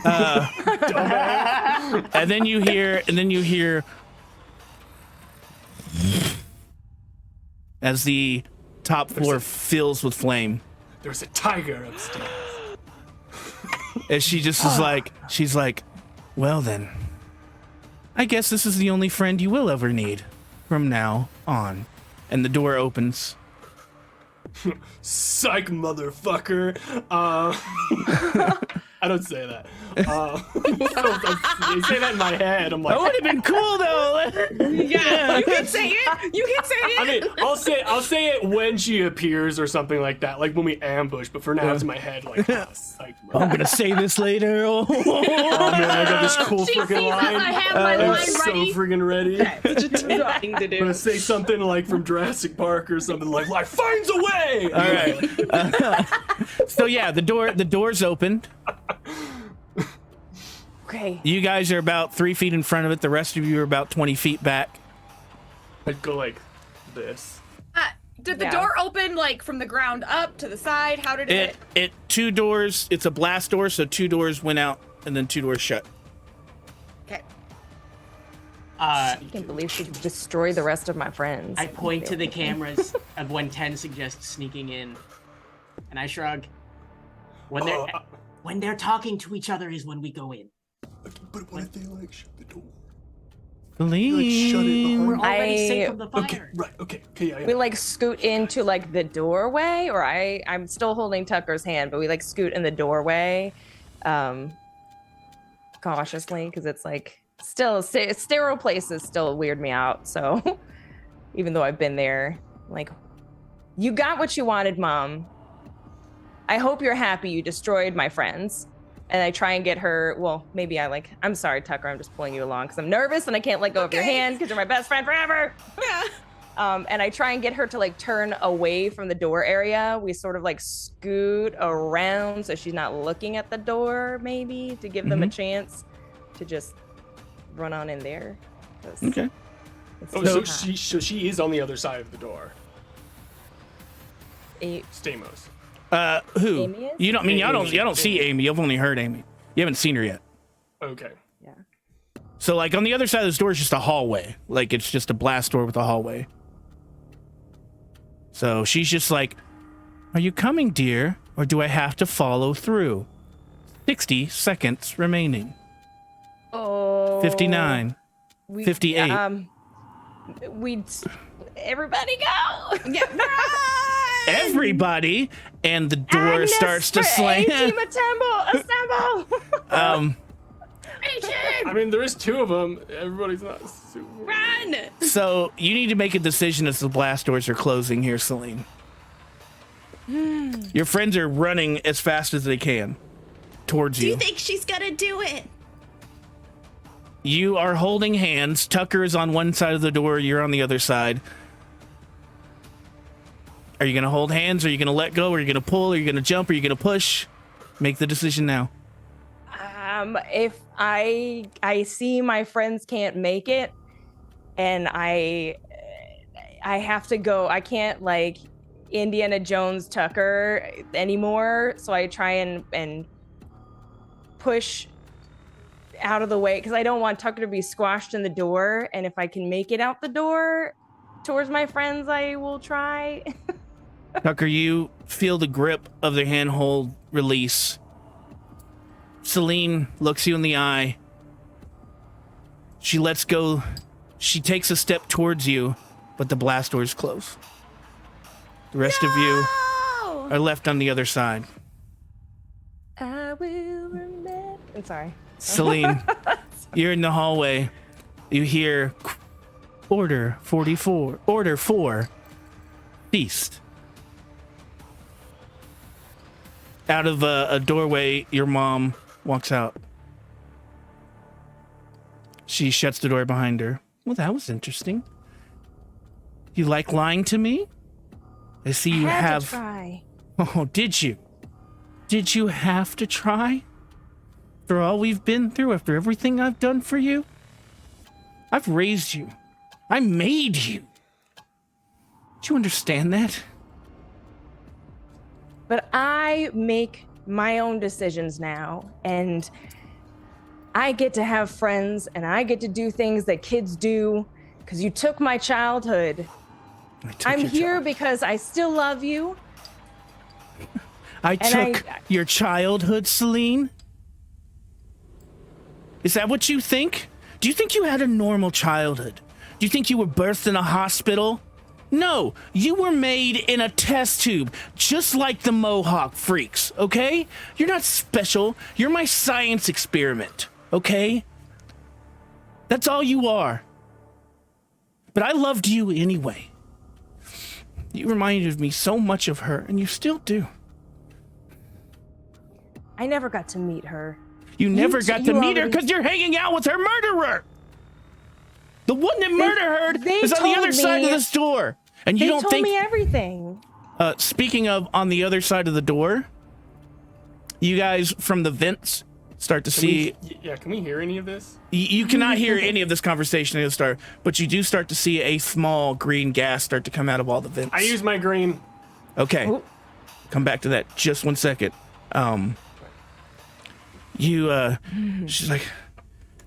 B: And then you hear as the top floor fills with flame.
D: There's a tiger upstairs.
B: As she just is like, she's like, well then, I guess this is the only friend you will ever need from now on. And the door opens.
D: Psych, motherfucker. I don't say that. I say that in my head. I'm like,
B: That would have been cool though.
K: Yeah, you can say it. You can say it.
D: I mean, I'll say it when she appears or something like that, like when we ambush. But for now, it's in my head, like, psych,
B: I'm gonna say this later. Oh,
D: oh man, I got this cool
G: She
D: freaking
G: sees
D: line.
G: us, I have my
D: I'm
G: line
D: so
G: ready.
D: freaking ready.
K: Such a tough thing to
D: I'm gonna
K: do.
D: say something like from Jurassic Park or something like "Life finds a way."
B: all right. So yeah, the door's opened.
F: Okay.
B: You guys are about 3 feet in front of it. The rest of you are about 20 feet back.
D: I'd go like this.
G: Did the
F: Yeah.
G: door open like from the ground up to the side? How did
B: It 2 doors. It's a blast door, so 2 doors went out and then 2 doors shut.
G: Okay.
F: I can't believe she destroyed the rest of my friends.
E: I point to the cameras of when 10 suggests sneaking in, and I shrug. When they're talking to each other is when we go in.
D: But what if they like shut the door?
B: Celine.
D: Shut it behind.
E: We're already safe
F: I-
E: from the fire.
D: Okay, right. Okay, yeah.
F: We like scoot into like the doorway, or I'm still holding Tucker's hand, but we like scoot in the doorway, cautiously, because it's like still sterile places still weird me out. So even though I've been there, like, you got what you wanted, Mom. I hope you're happy you destroyed my friends. And I try and get her, well, maybe I'm sorry, Tucker, I'm just pulling you along because I'm nervous and I can't let go of your hand because you're my best friend forever. And I try and get her to like turn away from the door area. We sort of like scoot around so she's not looking at the door, maybe, to give them a chance to just run on in there.
B: Okay.
D: Oh, so she is on the other side of the door. Stamos.
B: Who?
F: Amy is?
B: You don't I don't see Amy. You've only heard Amy. You haven't seen her yet.
D: Okay.
F: Yeah.
B: So like on the other side of this door is just a hallway. Like it's just a blast door with a hallway. So she's just like, "Are you coming, dear? Or do I have to follow through?" 60 seconds remaining.
F: Oh.
B: 59. 58.
F: Everybody go.
I: Yeah, run!
B: Everybody, and the door starts to slam.
F: Team assemble.
D: I mean, there is two of them. Everybody's not super.
I: Run!
B: So you need to make a decision as the blast doors are closing here, Selene. Your friends are running as fast as they can towards
I: Do
B: you.
I: you think she's gonna do it?
B: You are holding hands. Tucker is on one side of the door. You're on the other side. Are you going to hold hands? Are you going to let go? Are you going to pull? Are you going to jump? Are you going to push? Make the decision now.
F: If I see my friends can't make it, and I have to go. I can't like Indiana Jones Tucker anymore. So I try and push out of the way because I don't want Tucker to be squashed in the door. And if I can make it out the door towards my friends, I will try.
B: Tucker, you feel the grip of the handhold release. Selene looks you in the eye. She lets go. She takes a step towards you, but the blast doors close. The rest of you are left on the other side.
F: I will remember. I'm sorry.
B: Selene, you're in the hallway. You hear Order 44. Order 4. Feast. Out of a doorway, your mom walks out. She shuts the door behind her. Well, that was interesting. You like lying to me? I see you have.
F: To try.
B: Oh, did you? Did you have to try? After all we've been through, after everything I've done for you? I've raised you. I made you. Do you understand that?
F: But I make my own decisions now, and I get to have friends, and I get to do things that kids do, because you took my childhood. I'm here because I still love you.
B: I took your childhood, Selene? Is that what you think? Do you think you had a normal childhood? Do you think you were birthed in a hospital? No, you were made in a test tube, just like the Mohawk freaks, okay? You're not special. You're my science experiment, okay? That's all you are. But I loved you anyway. You reminded me so much of her, and you still do.
F: I never got to meet her.
B: You never got to meet her because you're hanging out with her murderer. The one that murdered her is on the other side of this door. And you don't think...
F: They told me everything.
B: Speaking of on the other side of the door, you guys from the vents start to see...
D: Can we hear any of this?
B: You cannot hear any of this conversation at the start, but you do start to see a small green gas start to come out of all the vents.
D: I use my green.
B: Okay. Ooh. Come back to that just 1 second. She's like,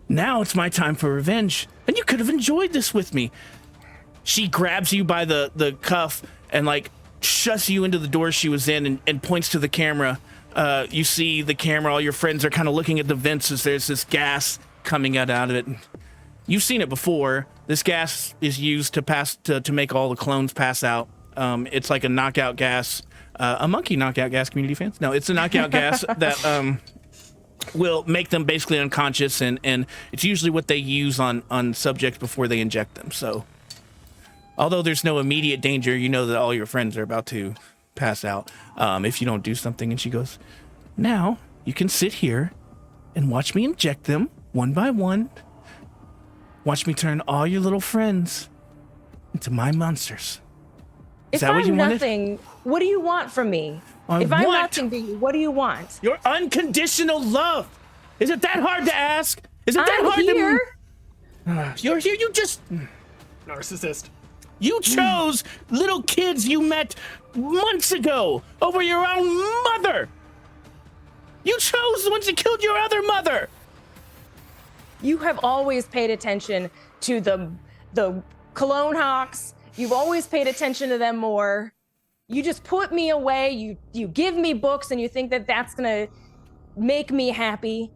B: now it's my time for revenge. And you could have enjoyed this with me. She grabs you by the cuff and like shuts you into the door she was in and points to the camera. You see the camera, all your friends are kind of looking at the vents as there's this gas coming out of it. You've seen it before. This gas is used to make all the clones pass out. It's like a knockout gas, a monkey knockout gas, community fans. No, it's a knockout gas that will make them basically unconscious, and it's usually what they use on subjects before they inject them. So although there's no immediate danger, you know that all your friends are about to pass out if you don't do something. And she goes, now you can sit here and watch me inject them one by one. Watch me turn all your little friends into my monsters. Is
F: If
B: that what
F: I'm
B: you wanted?
F: nothing, what do you want from me? If I'm nothing to you, what do you want?
B: Your unconditional love. Is it that hard to ask? Is it that
F: I'm
B: hard
F: here.
B: to? You're here. You just.
D: Narcissist.
B: You chose little kids you met months ago over your own mother. You chose the ones that killed your other mother.
F: You have always paid attention to the Cologne Hawks. You've always paid attention to them more. You just put me away. You give me books, and you think that that's gonna make me happy.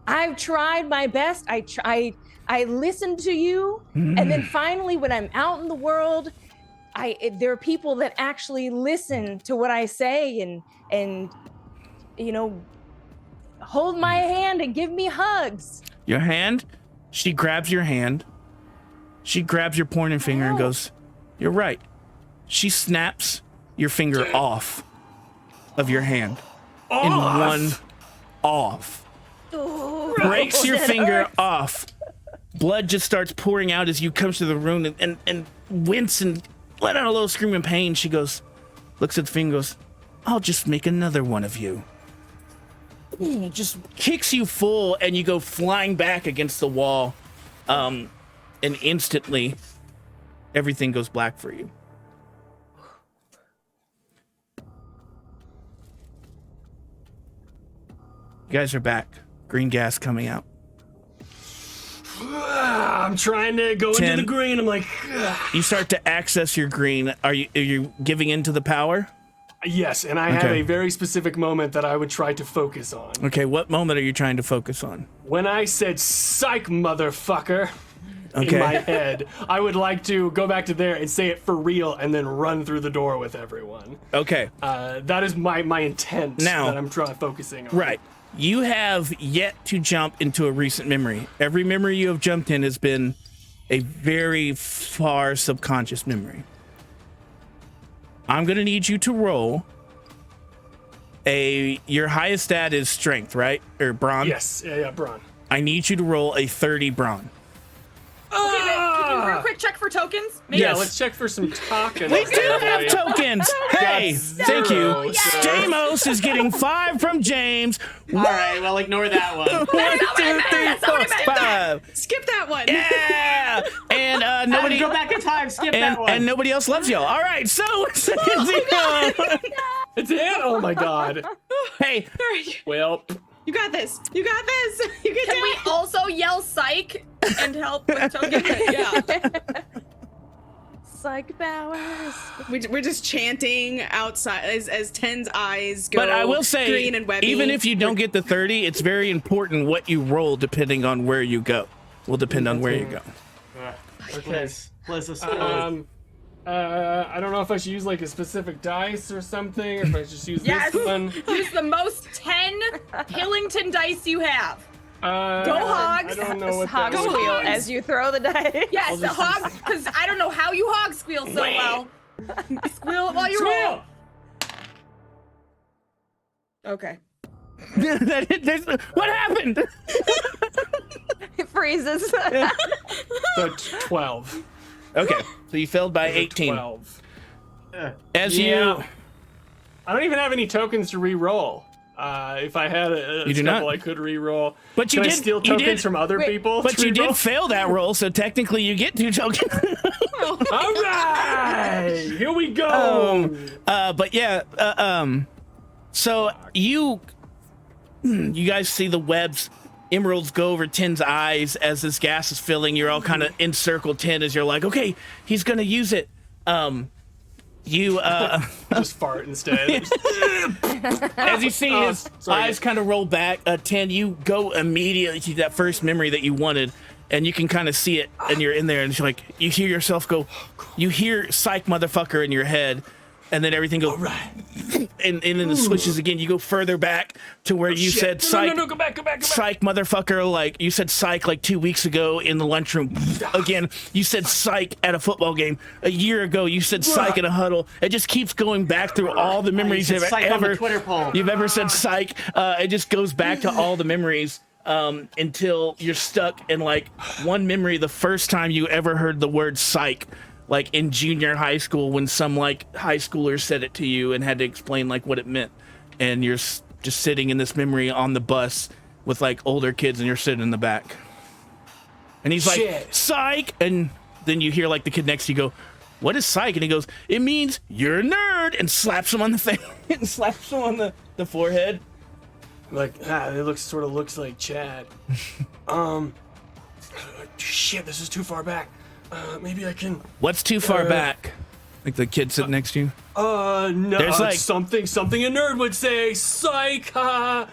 F: I've tried my best. I listened to you, and then finally, when I'm out in the world, there are people that actually listen to what I say and hold my hand and give me hugs.
B: Your hand? She grabs your hand. She grabs your pointer finger and goes, "You're right." She snaps your finger off of your hand. In one off. Breaks your finger off. Blood just starts pouring out as you come to the room and wince and let out a little scream in pain. She goes, looks at the finger and goes, "I'll just make another one of you." Just kicks you full and you go flying back against the wall. And instantly everything goes black for you. You guys are back. Green gas coming out.
D: I'm trying to go into the green. I'm like,
B: you start to access your green. Are you giving into the power?
D: Yes, and I have a very specific moment that I would try to focus on.
B: Okay, what moment are you trying to focus on?
D: When I said "psych, motherfucker" in my head, I would like to go back to there and say it for real and then run through the door with everyone.
B: Okay.
D: That is my intent
B: now,
D: that I'm focusing on.
B: Right. You have yet to jump into a recent memory. Every memory you have jumped in has been a very far subconscious memory. I'm going to need you to roll your highest stat is strength, right? Or brawn?
D: Yes, yeah, brawn.
B: I need you to roll a 30 brawn.
G: Okay, can you real quick check for tokens? Maybe?
D: Yeah, let's check for some tokens.
B: We do have tokens. Hey, thank you. Stamos is getting 5 from James.
E: All right, well, ignore that one.
B: 1, 2, 3, 4, 5.
K: Skip that one.
B: Yeah. And nobody.
E: Go back in time. Skip that one.
B: And nobody else loves y'all. All right, so
D: it's it. Oh my god.
B: Hey.
D: Well.
K: You got this. You got this. You can
G: we also yell psych and help with tokens? Yeah.
F: Psych powers.
K: We're just chanting outside as Ten's eyes go.
B: But I will say,
K: green and webby.
B: even if you don't get the 30, it's very important what you roll depending on where you go. Will depend on where you go.
D: Okay. I don't know if I should use like a specific dice or something, or if I should just use this one.
G: Use the most 10 Hillington dice you have. Go Hogs!
D: I don't know what
F: Hog
D: that is.
F: squeal as you throw the dice.
G: Yes, the Hogs, because I don't know how you Hog squeal so well. Squeal it while you roll. Okay.
B: What happened?
F: It freezes.
D: So 12.
B: Okay, so you failed by 18.
D: 12.
B: As
D: I don't even have any tokens to re-roll. If I had a
B: You do
D: couple,
B: not.
D: I could re-roll.
B: But you
D: Can I
B: did
D: steal tokens from other people.
B: But
D: to
B: you
D: re-roll?
B: did fail that roll, so technically you get 2 tokens.
D: All right, here we go.
B: But yeah, so you guys see the webs, emeralds go over Ten's eyes as this gas is filling. You're all kind of encircle 10 as you're like, okay, he's gonna use it. You
D: just fart instead.
B: As you see his eyes kind of roll back, 10, you go immediately to that first memory that you wanted, and you can kind of see it, and you're in there, and it's like you hear yourself go, you hear "psych motherfucker" in your head, and then everything goes and then it switches again. You go further back to where you said "psych."
D: No, go back.
B: Psych motherfucker, like you said psych like 2 weeks ago in the lunchroom. Again, you said psych at a football game. A year ago, you said psych in a huddle. It just keeps going back through all the memories
E: Psych on the Twitter poll.
B: you've ever said psych. It just goes back to all the memories. until you're stuck in like one memory the first time you ever heard the word psych, like in junior high school when some like high schooler said it to you and had to explain like what it meant. And you're just sitting in this memory on the bus with like older kids and you're sitting in the back. And he's like, psych! And then you hear like the kid next to you go, what is psych? And he goes, it means you're a nerd, and slaps him on the face and slaps him on the forehead.
D: Like, it sort of looks like Chad. Shit, this is too far back. Maybe I can.
B: What's too far back? Like the kid sitting next to you?
D: No,
B: There's like
D: something a nerd would say. Psych! I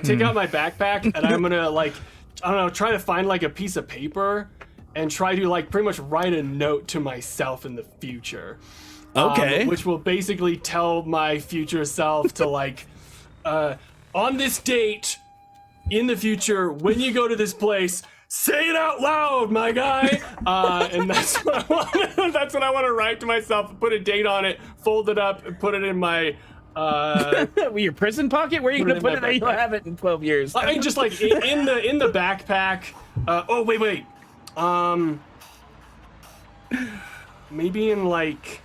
D: take out my backpack and I'm gonna like, I don't know, try to find like a piece of paper and try to like pretty much write a note to myself in the future.
B: Okay.
D: Which will basically tell my future self to like, on this date in the future, when you go to this place, say it out loud, my guy. And that's what I want to write to myself. Put a date on it, fold it up, and put it in my
B: your prison pocket. Where are you gonna put it? That you'll have it in 12 years.
D: I mean, just like in the backpack. Oh wait. Maybe in like.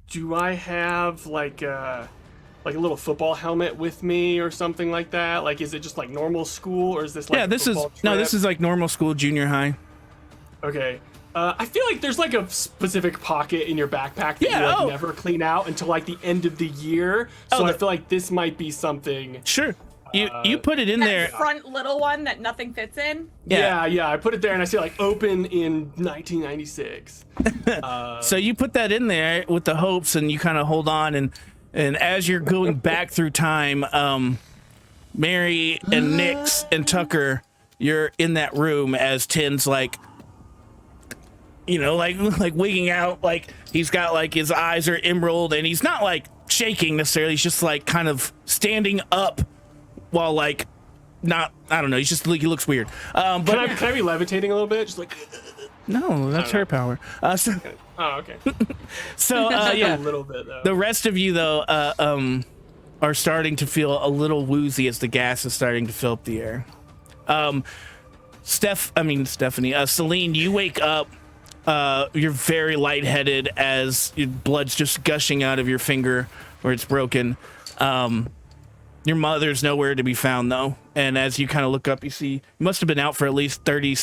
D: Do I have like a little football helmet with me or something like that? Like, is it just like normal school or is this like
B: this is like normal school, junior high.
D: Okay. I feel like there's like a specific pocket in your backpack that you never clean out until like the end of the year. So I feel like this might be something.
B: Sure. You put it in
G: that
B: there.
G: Front little one that nothing fits in.
D: Yeah. I put it there and I see like open in 1996.
B: So you put that in there with the hopes, and you kind of hold on, and as you're going back through time, Mary and Nix and Tucker, you're in that room as Tin's like, you know, like wigging out, like he's got like his eyes are emerald, and he's not like shaking necessarily. He's just like kind of standing up while like not, I don't know. He's just like, he looks weird. But
D: can I be levitating a little bit? Just like.
B: No, that's her power.
D: Oh, okay.
B: So yeah,
D: a little bit though.
B: The rest of you though are starting to feel a little woozy as the gas is starting to fill up the air. Stephanie, Selene, you wake up. You're very lightheaded as your blood's just gushing out of your finger where it's broken. Your mother's nowhere to be found though, and as you kind of look up, you see you must have been out for at least 30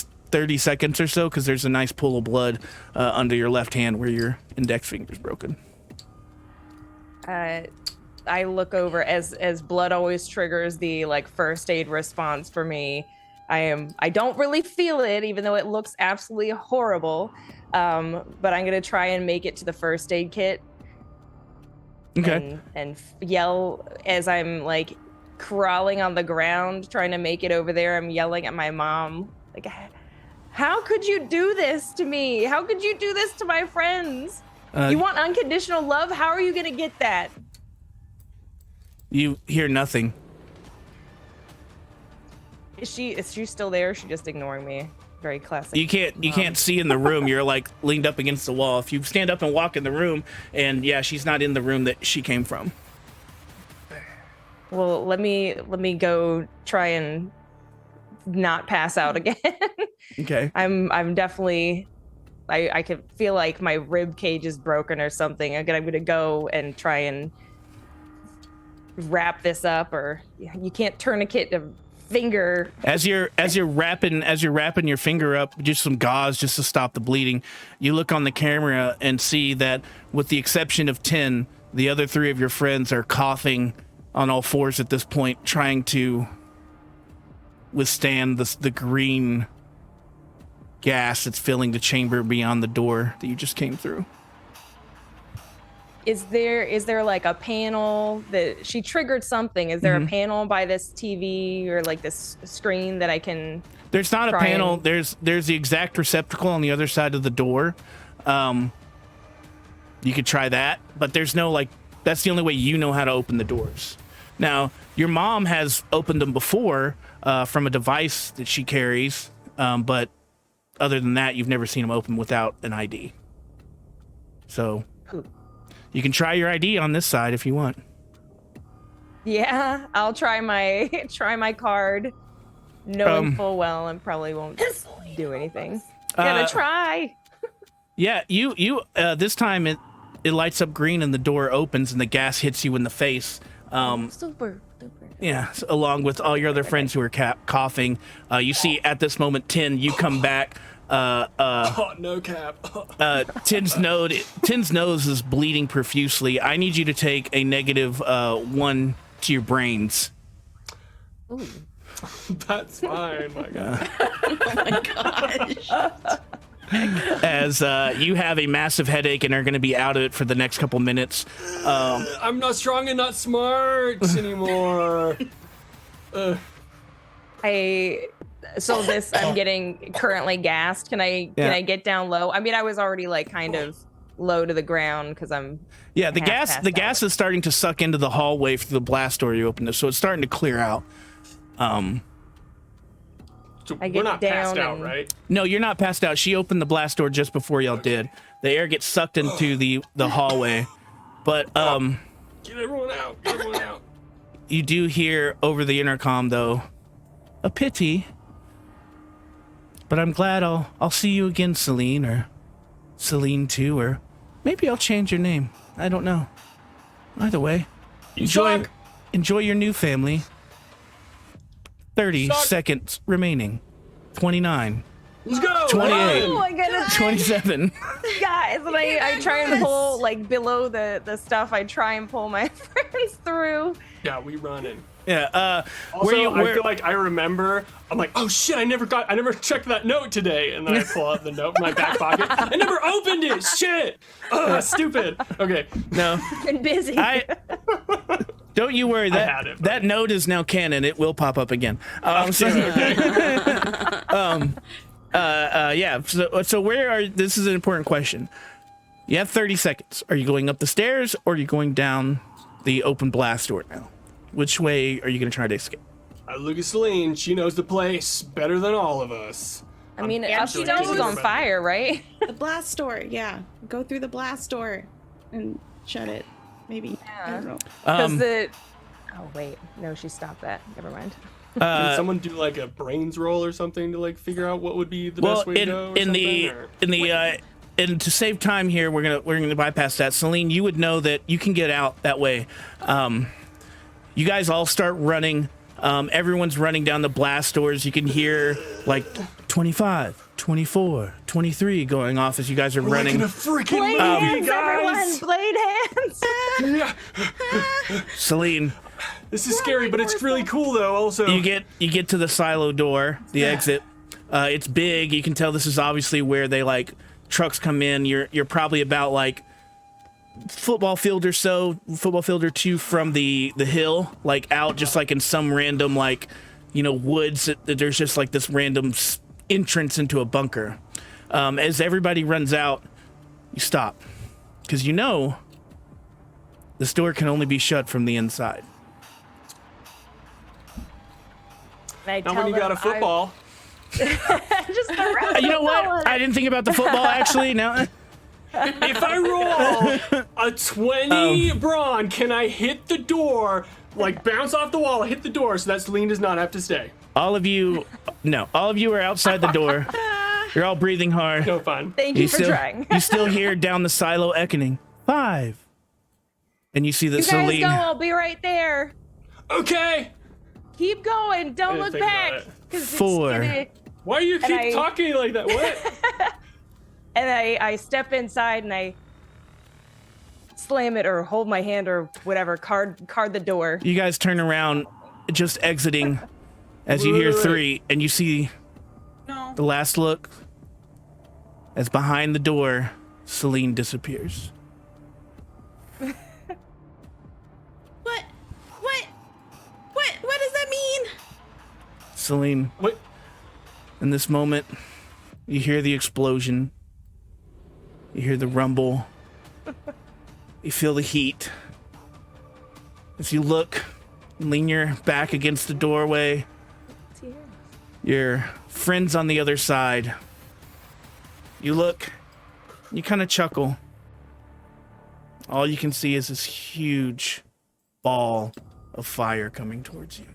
B: seconds or so, because there's a nice pool of blood under your left hand where your index finger's broken.
F: I look over as blood always triggers the like first aid response for me. I don't really feel it, even though it looks absolutely horrible. But I'm gonna try and make it to the first aid kit.
B: Okay.
F: And yell as I'm like crawling on the ground, trying to make it over there. I'm yelling at my mom, like, how could you do this to me? How could you do this to my friends? You want unconditional love? How are you gonna get that?
B: You hear nothing.
F: Is she still there? Is she just ignoring me? Very classic.
B: You can't see in the room. You're like leaned up against the wall. If you stand up and walk in the room, and yeah, she's not in the room that she came from.
F: Well, let me go try and not pass out again.
B: Okay.
F: I'm definitely, I can feel like my rib cage is broken or something. I'm gonna go and try and wrap this up, or you can't tourniquet a finger.
B: As you're wrapping your finger up, just some gauze just to stop the bleeding, you look on the camera and see that with the exception of 10, the other 3 of your friends are coughing on all fours at this point, trying to withstand the green gas that's filling the chamber beyond the door that you just came through.
F: Is there like a panel that she triggered something? Is there a panel by this TV or like this screen that I can?
B: There's not a panel. There's the exact receptacle on the other side of the door. You could try that, but there's no like. That's the only way you know how to open the doors. Now, your mom has opened them before from a device that she carries, but other than that, you've never seen them open without an ID. So. You can try your ID on this side if you want.
F: Yeah, I'll try my card, knowing full well and probably won't do anything. Gonna try.
B: Yeah, you this time it lights up green and the door opens and the gas hits you in the face.
F: Super.
B: Yeah, along with all your other friends who are coughing. You see at this moment, Tin, you come back.
D: Oh, no cap.
B: Tin's nose is bleeding profusely. I need you to take a negative 1 to your brains.
F: Ooh.
D: That's fine, my God.
K: Oh my gosh.
B: As you have a massive headache and are going to be out of it for the next couple minutes.
D: I'm not strong and not smart anymore.
F: I'm getting currently gassed. Can I get down low? I mean, I was already like kind of low to the ground because I'm
B: the gas is starting to suck into the hallway through the blast door you opened, so it's starting to clear out.
D: So we're not passed out, right?
B: No, you're not passed out. She opened the blast door just before y'all did. The air gets sucked into the hallway, but
D: Get everyone out! Get everyone out!
B: You do hear over the intercom though, a pity. But I'm glad I'll see you again, Selene, or Selene 2, or maybe I'll change your name. I don't know. Either way, enjoy your new family. 30 seconds remaining. 29.
D: Let's go!
B: 28.
F: Oh my goodness.
B: 27.
F: Guys, and I try and pull like below the stuff. I try and pull my friends through.
D: Yeah, we running.
B: Yeah.
D: Also, I feel like I remember. I'm like, oh shit! I never checked that note today, and then I pull out the note in my back pocket. I never opened it. Shit! Stupid. Okay.
F: No. Been busy.
B: Don't you worry. That note is now canon. It will pop up again. Yeah. So where are? This is an important question. You have 30 seconds. Are you going up the stairs or are you going down the open blast door now? Which way are you going to try to escape?
D: I look at Selene. She knows the place better than all of us.
F: I mean, upstairs is on fire, right?
K: The blast door, yeah. Go through the blast door and shut it. Maybe.
F: Yeah.
K: I don't know.
F: Oh wait, no, she stopped that. Never mind.
D: Can someone do like a brains roll or something to like figure out what would be the best way to go?
B: And to save time here, we're gonna bypass that. Selene, you would know that you can get out that way. You guys all start running. Everyone's running down the blast doors. You can hear like 25, 24, 23 going off as you guys are running.
D: Like in a freaking
F: Blade
D: movie,
F: hands,
D: guys.
F: everyone! Blade hands!
B: Celine,
D: this is scary, but it's really cool though. Also,
B: you get to the silo door, the exit. It's big. You can tell this is obviously where they like trucks come in. You're probably about like football field or two from the hill, like out just like in some random like woods. There's just like this random entrance into a bunker. As everybody runs out, you stop because this door can only be shut from the inside.
D: Not when you got a football.
B: You know what? I didn't think about the football actually. Now,
D: if I roll a 20 brawn, can I hit the door, like bounce off the wall, hit the door, so that Selene does not have to stay?
B: All of you are outside the door. You're all breathing hard.
D: No fun.
F: Thank you for trying.
B: You still hear down the silo echoing 5, and you see that
F: You guys
B: Selene.
F: go. I'll be right there.
D: Okay.
F: Keep going. Don't look back.
B: 4.
D: Why do you keep talking like that? What?
F: And I step inside and I slam it or hold my hand or whatever, card the door.
B: You guys turn around, just exiting, as you hear 3, and you see the last look as behind the door, Selene disappears.
K: What does that mean?
B: Selene,
D: what?
B: In this moment, you hear the explosion. You hear the rumble. You feel the heat. As you look, lean your back against the doorway. Your friend's on the other side. You look, you kind of chuckle. All you can see is this huge ball of fire coming towards you.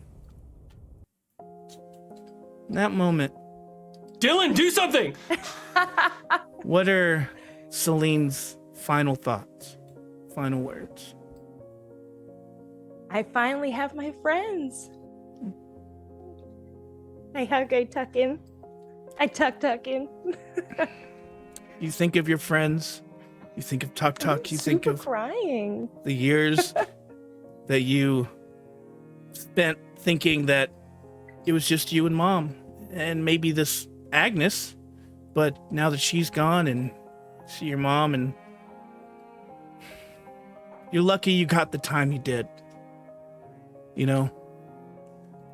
B: In that moment,
D: Dylan, do something!
B: what are Selene's final thoughts, final words?
F: I finally have my friends. I hug, I tuck in. I tuck in.
B: You think of your friends, you think of Tuck, you think of
F: crying.
B: the years that you spent thinking that it was just you and Mom and maybe this Agnes, but now that she's gone and see your mom, and you're lucky you got the time you did, you know?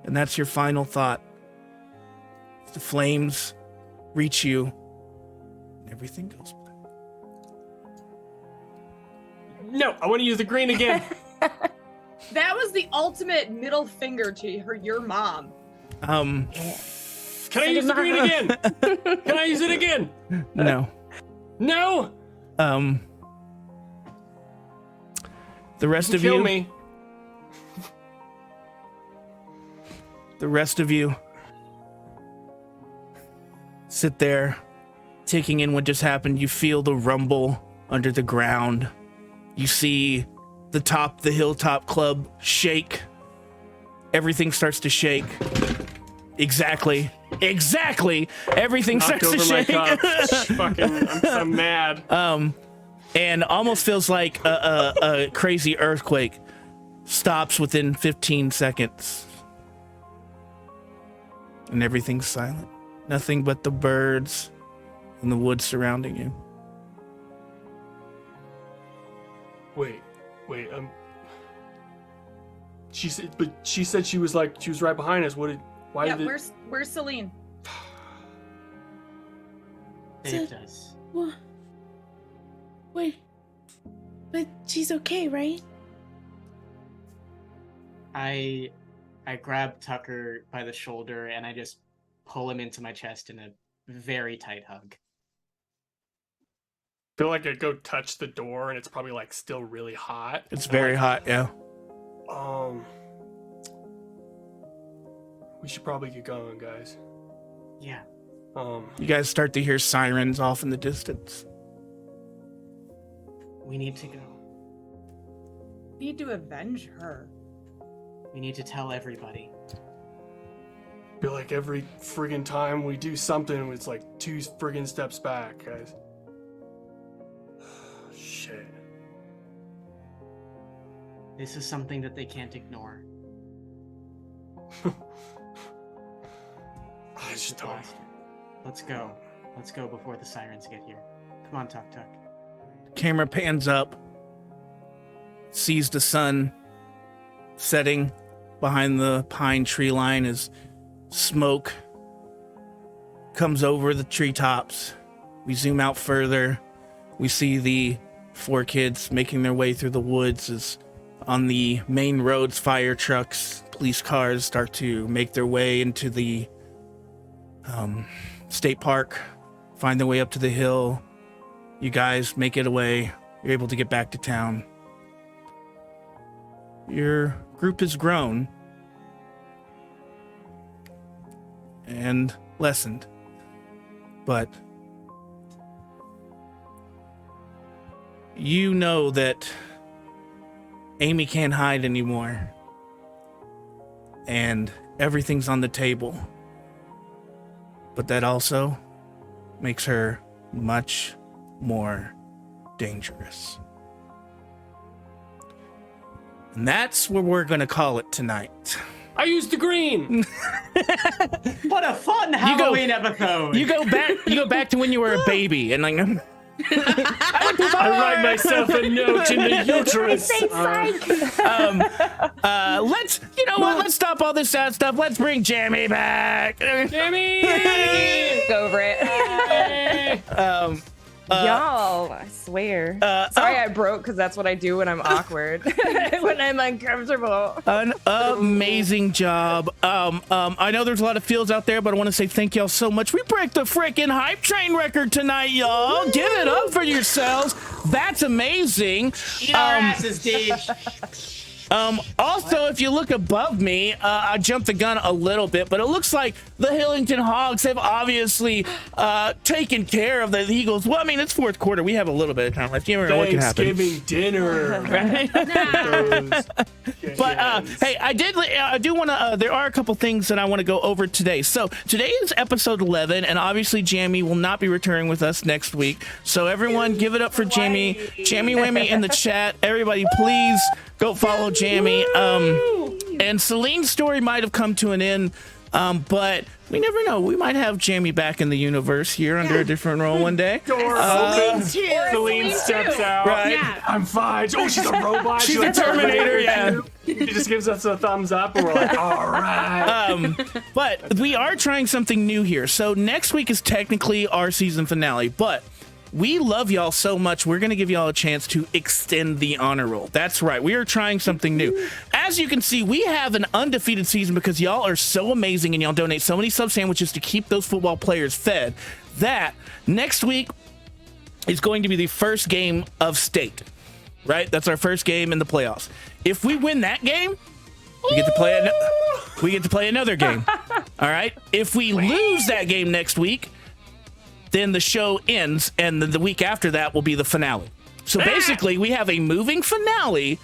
B: And that's your final thought. The flames reach you and everything goes black.
D: No, I want to use the green again.
G: That was the ultimate middle finger to your mom.
D: Can I use the green again? Can I use it again?
B: No.
D: No.
B: The rest of
D: Kill
B: you.
D: me.
B: The rest of you sit there, taking in what just happened. You feel the rumble under the ground. You see the Hilltop Club shake. Everything starts to shake. Exactly. Everything
D: Knocked
B: starts to
D: over my
B: shake.
D: cup. Fucking, I'm so mad.
B: And almost feels like a crazy earthquake stops within 15 seconds. And everything's silent. Nothing but the birds and the woods surrounding you.
D: Wait. She said she was right behind us. Why
G: Yeah,
D: did it?
G: where's Selene?
E: Saved us.
K: What? Wait. But she's okay, right?
E: I grab Tucker by the shoulder and I just pull him into my chest in a very tight hug.
D: Feel like I go touch the door and it's probably like still really hot.
B: It's very hot, yeah.
D: We should probably get going, guys.
E: Yeah.
B: You guys start to hear sirens off in the distance.
E: We need to go.
G: We need to avenge her.
E: We need to tell everybody.
D: Feel like every friggin' time we do something, it's like 2 friggin' steps back, guys. Shit.
E: This is something that they can't ignore.
D: I just don't.
E: Let's go. Let's go before the sirens get here. Come on, Tuck.
B: Camera pans up, sees the sun setting behind the pine tree line as smoke comes over the treetops. We zoom out further. We see the 4 kids making their way through the woods as on the main roads, fire trucks, police cars start to make their way into the state park, find their way up to the hill. You guys make it away. You're able to get back to town. Your group has grown and lessened, but you know that Amy can't hide anymore, and everything's on the table. But that also makes her much more dangerous. And that's where we're gonna call it tonight.
D: I used the green.
E: What a fun Halloween episode!
B: You go back to when you were a baby, and like
D: I write myself a note in the uterus.
B: Let's stop all this sad stuff. Let's bring Jamie back.
D: Jamie!
F: Go over it. Y'all, I swear. Sorry I broke, because that's what I do when I'm awkward. When I'm uncomfortable.
B: An amazing job. I know there's a lot of fields out there, but I want to say thank y'all so much. We break the freaking hype train record tonight, y'all. Give it up for yourselves. That's amazing.
E: Eat our asses, Deej.
B: Also, if you look above me, I jumped the gun a little bit, but it looks like the Hillington Hogs have obviously taken care of the Eagles. Well, I mean, it's fourth quarter. We have a little bit of time left. You never know what can happen.
D: Thanksgiving dinner.
B: Right? But hey, I do want to. There are a couple things that I want to go over today. So today is episode 11, and obviously Jamie will not be returning with us next week. So everyone, give it up for Jamie. Jamie Whammy in the chat. Everybody, please go follow Jamie. And Selene's story might have come to an end, but we never know. We might have Jamie back in the universe here under a different role one day.
D: Celine steps out.
B: Right.
K: Yeah.
D: I'm fine. Oh, she's a robot.
B: She's a Terminator, yeah.
D: She just gives us a thumbs up, and we're like, all right.
B: But we are trying something new here. So next week is technically our season finale, but we love y'all so much, we're going to give y'all a chance to extend the honor roll. That's right. We are trying something new. As you can see, we have an undefeated season because y'all are so amazing and y'all donate so many sub sandwiches to keep those football players fed that next week is going to be the first game of state, right? That's our first game in the playoffs. If we win that game, we get to play another game. All right? If we lose that game next week, then the show ends, and the week after that will be the finale. So basically, we have a moving finale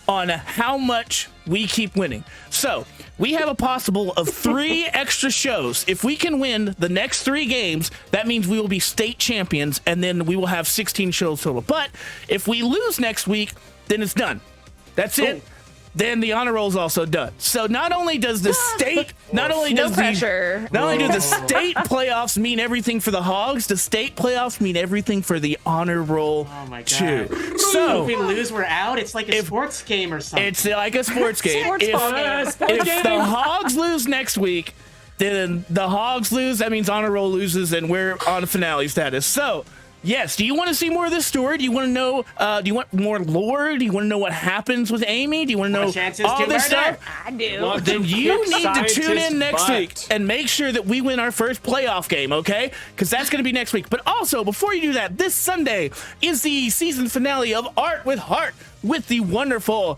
B: on how much we keep winning. So we have a possible of 3 extra shows. If we can win the next 3 games, that means we will be state champions, and then we will have 16 shows total. But if we lose next week, then it's done. That's it. Then the honor roll is also done. So not only does the state, not only do the state playoffs mean everything for the Hogs, the state playoffs mean everything for the honor roll too. So
E: if we lose, we're out. It's like a sports game or something.
B: It's like a sports game. If the Hogs lose next week, then the Hogs lose. That means honor roll loses, and we're on finale status. So. Yes. Do you want to see more of this story? Do you want to know? Do you want more lore? Do you want to know what happens with Amy? Do you want to know all this stuff?
F: I do.
B: Well, then you need to tune in next week and make sure that we win our first playoff game, okay? Because that's going to be next week. But also, before you do that, this Sunday is the season finale of Art with Heart with the wonderful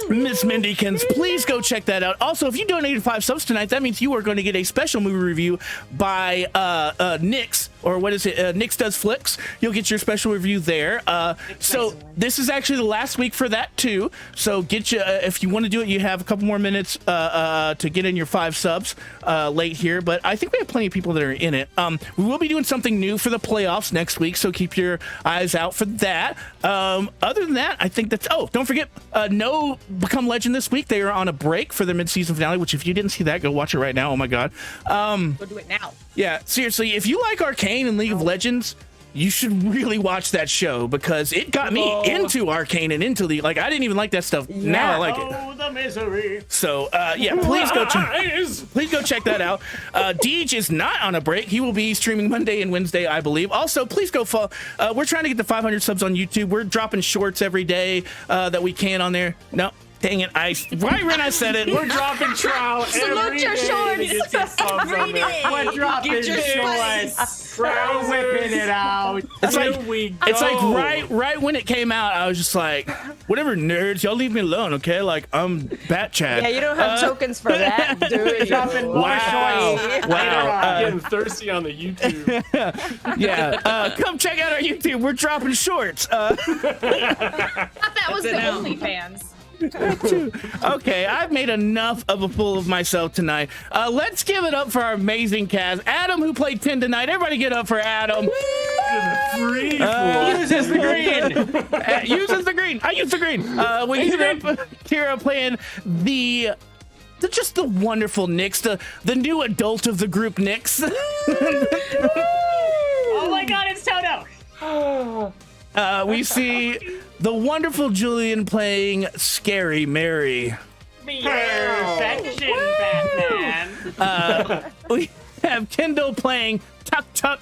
B: Miss Mindykins. Please go check that out. Also, if you donated 5 subs tonight, that means you are going to get a special movie review by Nyx, or what is it? Nyx Does Flicks. You'll get your special review there. So this is actually the last week for that too. So get you if you want to do it, you have a couple more minutes to get in your 5 subs late here. But I think we have plenty of people that are in it. We will be doing something new for the playoffs next week, so keep your eyes out for that. Other than that, I think that's. Oh, don't forget, no Become Legend this week. They are on a break for their mid-season finale, which if you didn't see that, go watch it right now. Oh my god.
G: Go do it now.
B: Yeah, seriously, if you like Arcane and League of Legends, you should really watch that show because it got me into Arcane and into League. Like, I didn't even like that stuff. Yeah. Now I like it.
E: Oh, the misery.
B: So, yeah, please go check that out. Deej is not on a break. He will be streaming Monday and Wednesday, I believe. Also, please go follow. We're trying to get to 500 subs on YouTube. We're dropping shorts every day that we can on there. No. Dang it, right when I said it.
D: We're dropping trial every
F: your
D: day.
F: Every day.
E: We're dropping shorts. We're whipping it out.
B: It's like right when it came out, I was just like, whatever, nerds, y'all leave me alone, okay? Like, I'm Bat Chad.
F: Yeah, you don't have tokens for that, dude.
B: Wow.
D: Getting thirsty on the YouTube.
B: Yeah, come check out our YouTube. We're dropping shorts.
G: Thought that was the OnlyFans.
B: Okay, I've made enough of a fool of myself tonight. Let's give it up for our amazing cast. Adam, who played 10 tonight. Everybody get up for Adam.
E: Uses the green.
B: Uses the green. I use the green. We have Kira playing just the wonderful Nyx, the new adult of the group Nyx.
E: Oh my god, it's Toto.
B: We see the wonderful Julian playing Scary Mary.
E: Perfection, Batman.
B: We have Kendall playing Tuck Tuck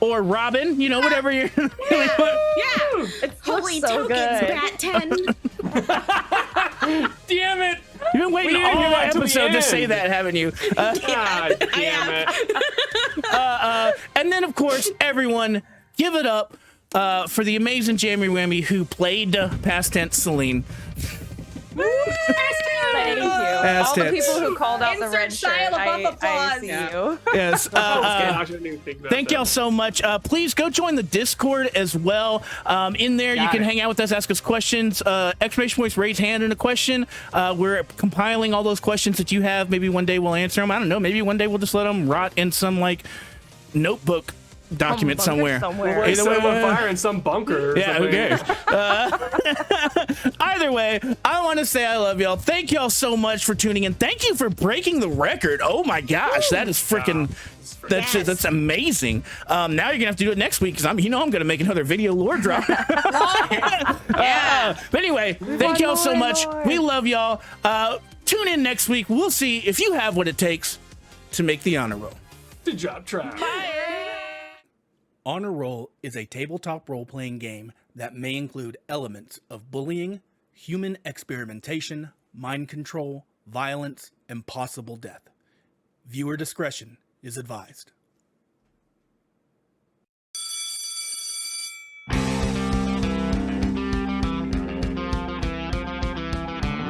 B: or Robin, you know, whatever you're.
F: It's
I: Holy
F: so
I: tokens,
F: good.
I: Bat 10.
D: Damn it!
B: You've been waiting
D: didn't
B: all
D: get back to the
B: episode to
D: end.
B: say that, haven't you?
D: God damn it!
B: And then, of course, everyone, give it up for the amazing Jammy Whammy who played past tense Selene.
F: Thank you.
B: Past
F: All the
B: tense.
F: people who called out the
G: Insert
F: red shirt.
G: Shia LaBeouf
F: I
G: applause.
F: see
G: Yeah.
F: you.
B: Yes.
D: I shouldn't even think about
B: Thank
D: that.
B: y'all so much. Please go join the Discord as well. In there, you can hang out with us, ask us questions. Exclamation points, raise hand in a question. We're compiling all those questions that you have. Maybe one day we'll answer them. I don't know. Maybe one day we'll just let them rot in some like notebook document somewhere.
D: We'll like, set them on fire in some bunker or
B: Yeah,
D: something.
B: who cares? Either way, I want to say I love y'all. Thank y'all so much for tuning in. Thank you for breaking the record. Oh my gosh, that is freaking. That's amazing. Now you're gonna have to do it next week because I'm gonna make another video lore drop. But anyway, thank y'all so much. We love y'all. Tune in next week. We'll see if you have what it takes to make the honor roll.
D: To drop track.
A: Honor Roll is a tabletop role-playing game that may include elements of bullying, human experimentation, mind control, violence, and possible death. Viewer discretion is advised.